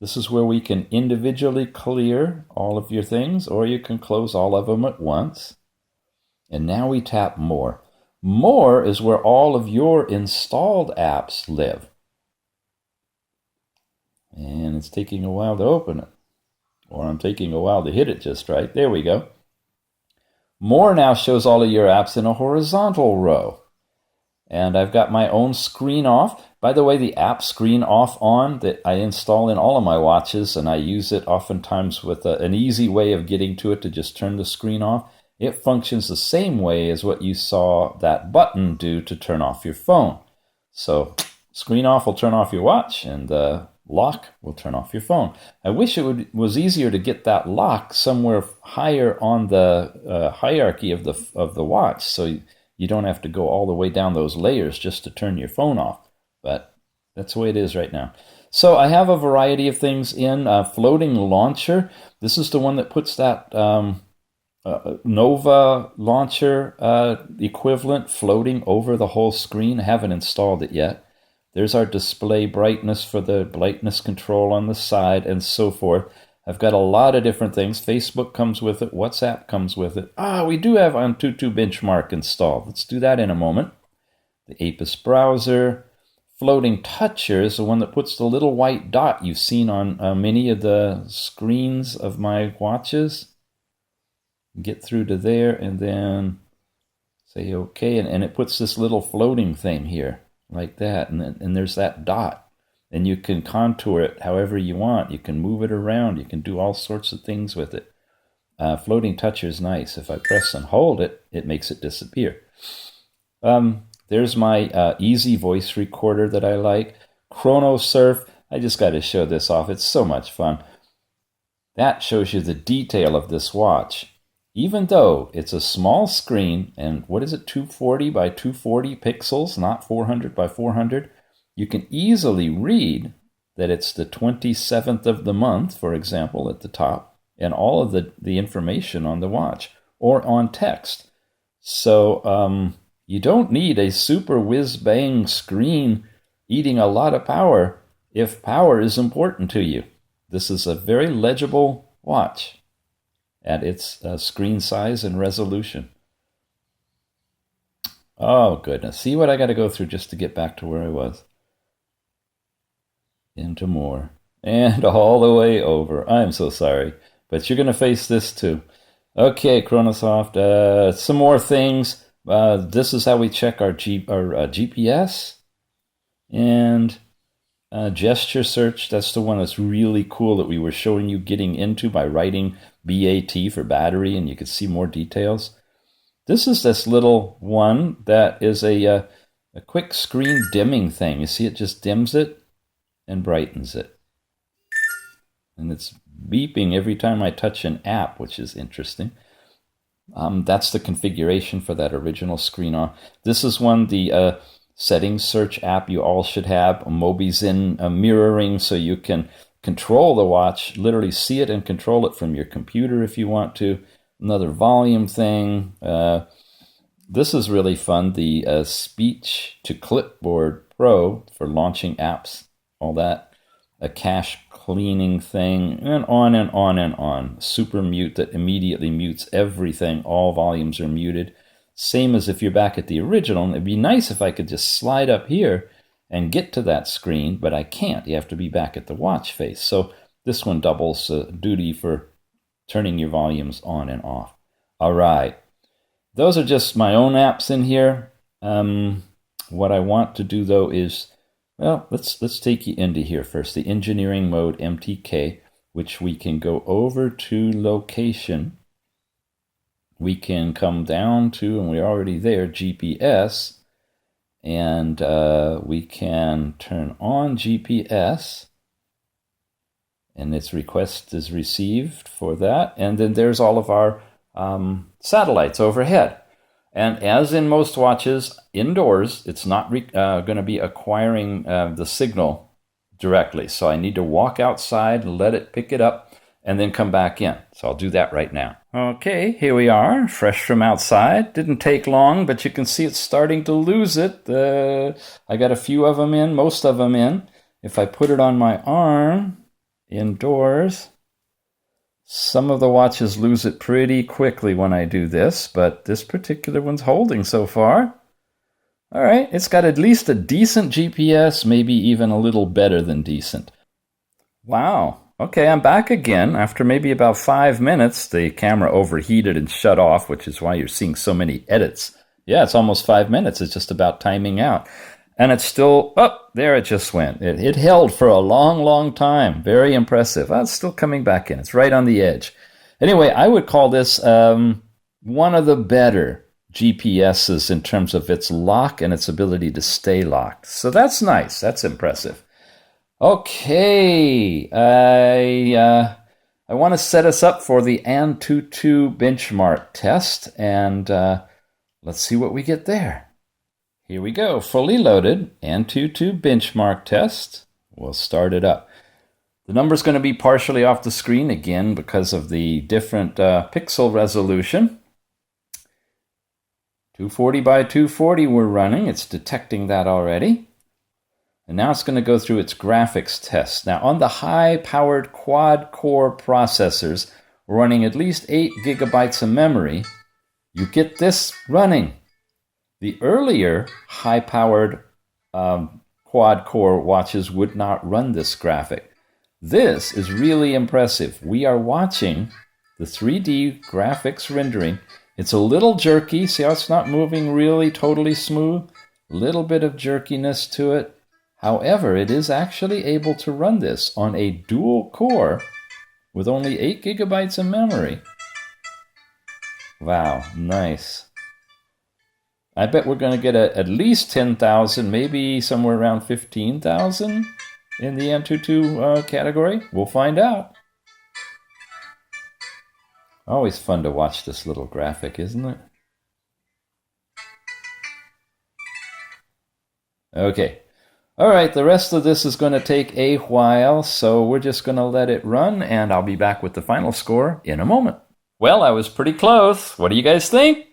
This is where we can individually clear all of your things, or you can close all of them at once. And now we tap more. More is where all of your installed apps live. And it's taking a while to open it. Or I'm taking a while to hit it just right. There we go. More now shows all of your apps in a horizontal row. And I've got my own screen off. By the way, the app screen off on that I install in all of my watches, and I use it oftentimes with an easy way of getting to it to just turn the screen off. It functions the same way as what you saw that button do to turn off your phone. So screen off will turn off your watch, and lock will turn off your phone. I wish it was easier to get that lock somewhere higher on the hierarchy of the watch, so you don't have to go all the way down those layers just to turn your phone off. But that's the way it is right now. So I have a variety of things in floating launcher. This is the one that puts that Nova launcher equivalent floating over the whole screen. I haven't installed it yet. There's our display brightness for the brightness control on the side and so forth. I've got a lot of different things. Facebook comes with it. WhatsApp comes with it. We do have Antutu Benchmark installed. Let's do that in a moment. The Apis browser. Floating toucher is the one that puts the little white dot you've seen on many of the screens of my watches. Get through to there and then say OK. And it puts this little floating thing here. Like that, and there's that dot, and you can contour it however you want. You can move it around. You can do all sorts of things with it. Floating toucher is nice. If I press and hold it, it makes it disappear. There's my easy voice recorder that I like. Chrono Surf. I just got to show this off. It's so much fun. That shows you the detail of this watch. Even though it's a small screen, and what is it, 240 by 240 pixels, not 400 by 400, you can easily read that it's the 27th of the month, for example, at the top, and all of the information on the watch, or on text. So you don't need a super whiz-bang screen eating a lot of power if power is important to you. This is a very legible watch at its screen size and resolution. Oh, goodness. See what I got to go through just to get back to where I was. Into more. And all the way over. I'm so sorry. But you're going to face this too. Okay, Chronosoft. Some more things. This is how we check our GPS. And gesture search. That's the one that's really cool that we were showing you getting into by writing BAT for battery, and you could see more details. This is this little one that is a quick screen dimming thing. You see it just dims it and brightens it. And it's beeping every time I touch an app, which is interesting. That's the configuration for that original screen on. This is one, the settings search app you all should have. Mobizen mirroring, so you can control the watch, literally see it and control it from your computer if you want to. Another volume thing. This is really fun. The Speech to Clipboard Pro for launching apps, all that. A cache cleaning thing, and on and on and on. Super mute that immediately mutes everything. All volumes are muted. Same as if you're back at the original. And it'd be nice if I could just slide up here and get to that screen, but I can't. You have to be back at the watch face. So this one doubles duty for turning your volumes on and off. All right. Those are just my own apps in here. What I want to do, though, is, well, let's take you into here first. The engineering mode MTK, which we can go over to location. We can come down to, and we're already there, GPS. And we can turn on GPS. And its request is received for that. And then there's all of our satellites overhead. And as in most watches, indoors, it's not going to be acquiring the signal directly. So I need to walk outside, let it pick it up, and then come back in. So I'll do that right now. Okay, here we are, fresh from outside. Didn't take long, but you can see it's starting to lose it. I got a few of them in, most of them in. If I put it on my arm, indoors, some of the watches lose it pretty quickly when I do this, but this particular one's holding so far. All right, it's got at least a decent GPS, maybe even a little better than decent. Wow. Okay, I'm back again. After maybe about 5 minutes, the camera overheated and shut off, which is why you're seeing so many edits. Yeah, it's almost 5 minutes. It's just about timing out. And it's still, there it just went. It held for a long, long time. Very impressive. It's still coming back in. It's right on the edge. Anyway, I would call this one of the better GPSs in terms of its lock and its ability to stay locked. So that's nice. That's impressive. Okay, I want to set us up for the Antutu benchmark test, and let's see what we get there. Here we go, fully loaded Antutu benchmark test. We'll start it up. The number's going to be partially off the screen again because of the different pixel resolution. 240 by 240 we're running. It's detecting that already. And now it's going to go through its graphics test. Now, on the high-powered quad-core processors, we're running at least 8 gigabytes of memory. You get this running. The earlier high-powered quad-core watches would not run this graphic. This is really impressive. We are watching the 3D graphics rendering. It's a little jerky. See how it's not moving really totally smooth? A little bit of jerkiness to it. However, it is actually able to run this on a dual core with only 8 gigabytes of memory. Wow, nice. I bet we're going to get at least 10,000, maybe somewhere around 15,000 in the Antutu category. We'll find out. Always fun to watch this little graphic, isn't it? Okay. All right, the rest of this is going to take a while, so we're just going to let it run, and I'll be back with the final score in a moment. Well, I was pretty close. What do you guys think?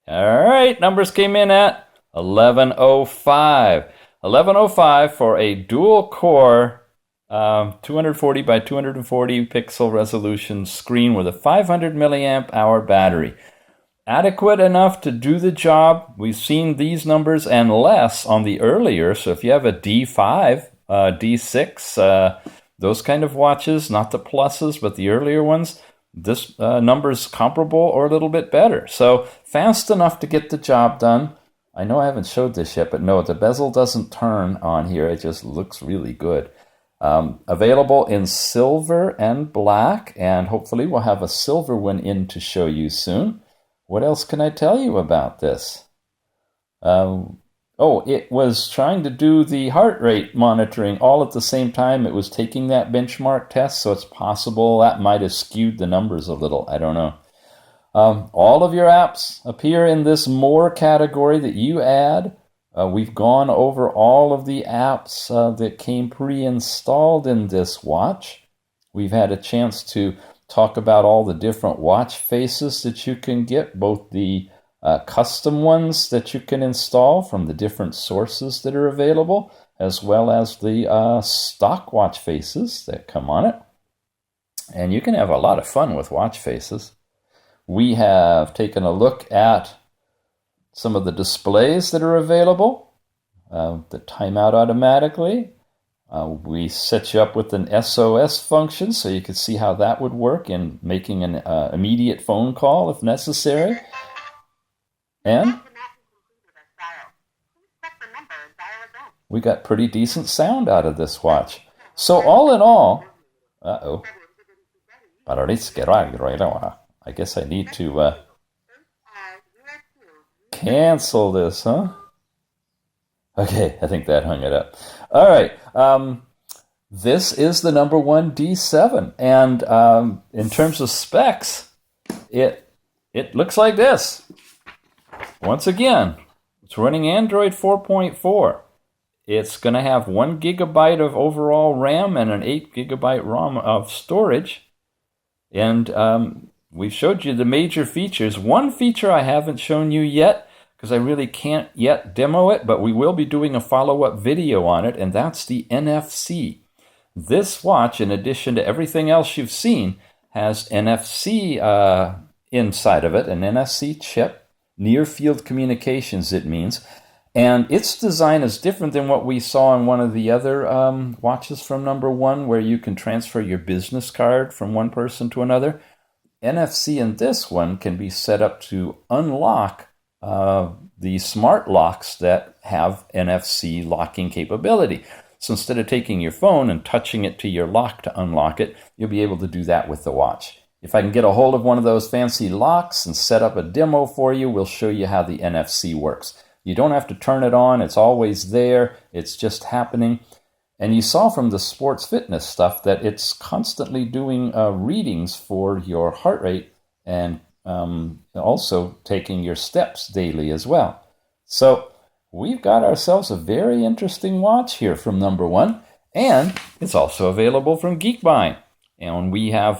All right, numbers came in at 1105. 1105 for a dual-core 240 by 240 pixel resolution screen with a 500 milliamp hour battery. Adequate enough to do the job. We've seen these numbers and less on the earlier. So if you have a D5, D6, those kind of watches, not the pluses, but the earlier ones, this number is comparable or a little bit better. So fast enough to get the job done. I know I haven't showed this yet, but no, the bezel doesn't turn on here. It just looks really good. Available in silver and black, and hopefully we'll have a silver one in to show you soon. What else can I tell you about this? It was trying to do the heart rate monitoring all at the same time. It was taking that benchmark test, so it's possible that might have skewed the numbers a little. I don't know. All of your apps appear in this More category that you add. We've gone over all of the apps that came pre-installed in this watch. We've had a chance to talk about all the different watch faces that you can get, both the custom ones that you can install from the different sources that are available, as well as the stock watch faces that come on it. And you can have a lot of fun with watch faces. We have taken a look at some of the displays that are available that time out automatically. We set you up with an SOS function so you can see how that would work in making an immediate phone call if necessary. And we got pretty decent sound out of this watch. So all in all, I guess I need to cancel this, huh? Okay, I think that hung it up. All right, this is the No.1 D7, and in terms of specs, it looks like this. Once again, it's running Android 4.4. It's going to have 1 gigabyte of overall RAM and an 8 gigabyte ROM of storage. And we've showed you the major features. One feature I haven't shown you yet, because I really can't yet demo it, but we will be doing a follow-up video on it, and that's the NFC. This watch, in addition to everything else you've seen, has NFC inside of it, an NFC chip, near-field communications it means, and its design is different than what we saw in one of the other watches from No.1, where you can transfer your business card from one person to another. NFC in this one can be set up to unlock the smart locks that have NFC locking capability. So instead of taking your phone and touching it to your lock to unlock it, you'll be able to do that with the watch. If I can get a hold of one of those fancy locks and set up a demo for you, we'll show you how the NFC works. You don't have to turn it on. It's always there. It's just happening. And you saw from the sports fitness stuff that it's constantly doing readings for your heart rate and also taking your steps daily as well. So we've got ourselves a very interesting watch here from No.1, and it's also available from Geekbuying. And we have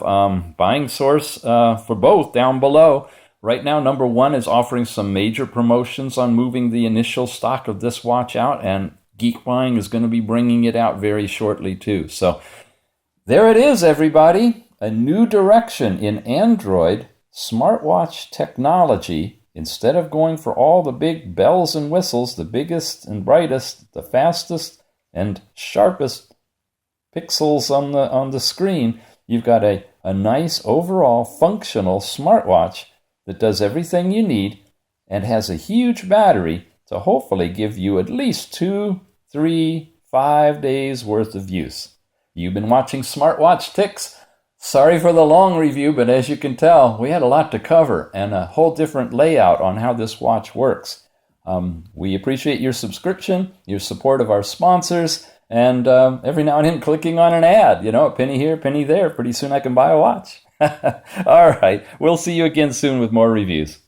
buying source for both down below. Right now, No.1 is offering some major promotions on moving the initial stock of this watch out, and Geekbuying is going to be bringing it out very shortly too. So there it is, everybody. A new direction in Android smartwatch technology. Instead of going for all the big bells and whistles, the biggest and brightest, the fastest and sharpest pixels on the screen, you've got a nice overall functional smartwatch that does everything you need and has a huge battery to hopefully give you at least 2, 3, 5 days worth of use. You've been watching Smartwatch Ticks. Sorry for the long review, but as you can tell, we had a lot to cover and a whole different layout on how this watch works. We appreciate your subscription, your support of our sponsors, and every now and then clicking on an ad, a penny here, penny there. Pretty soon I can buy a watch. All right, we'll see you again soon with more reviews.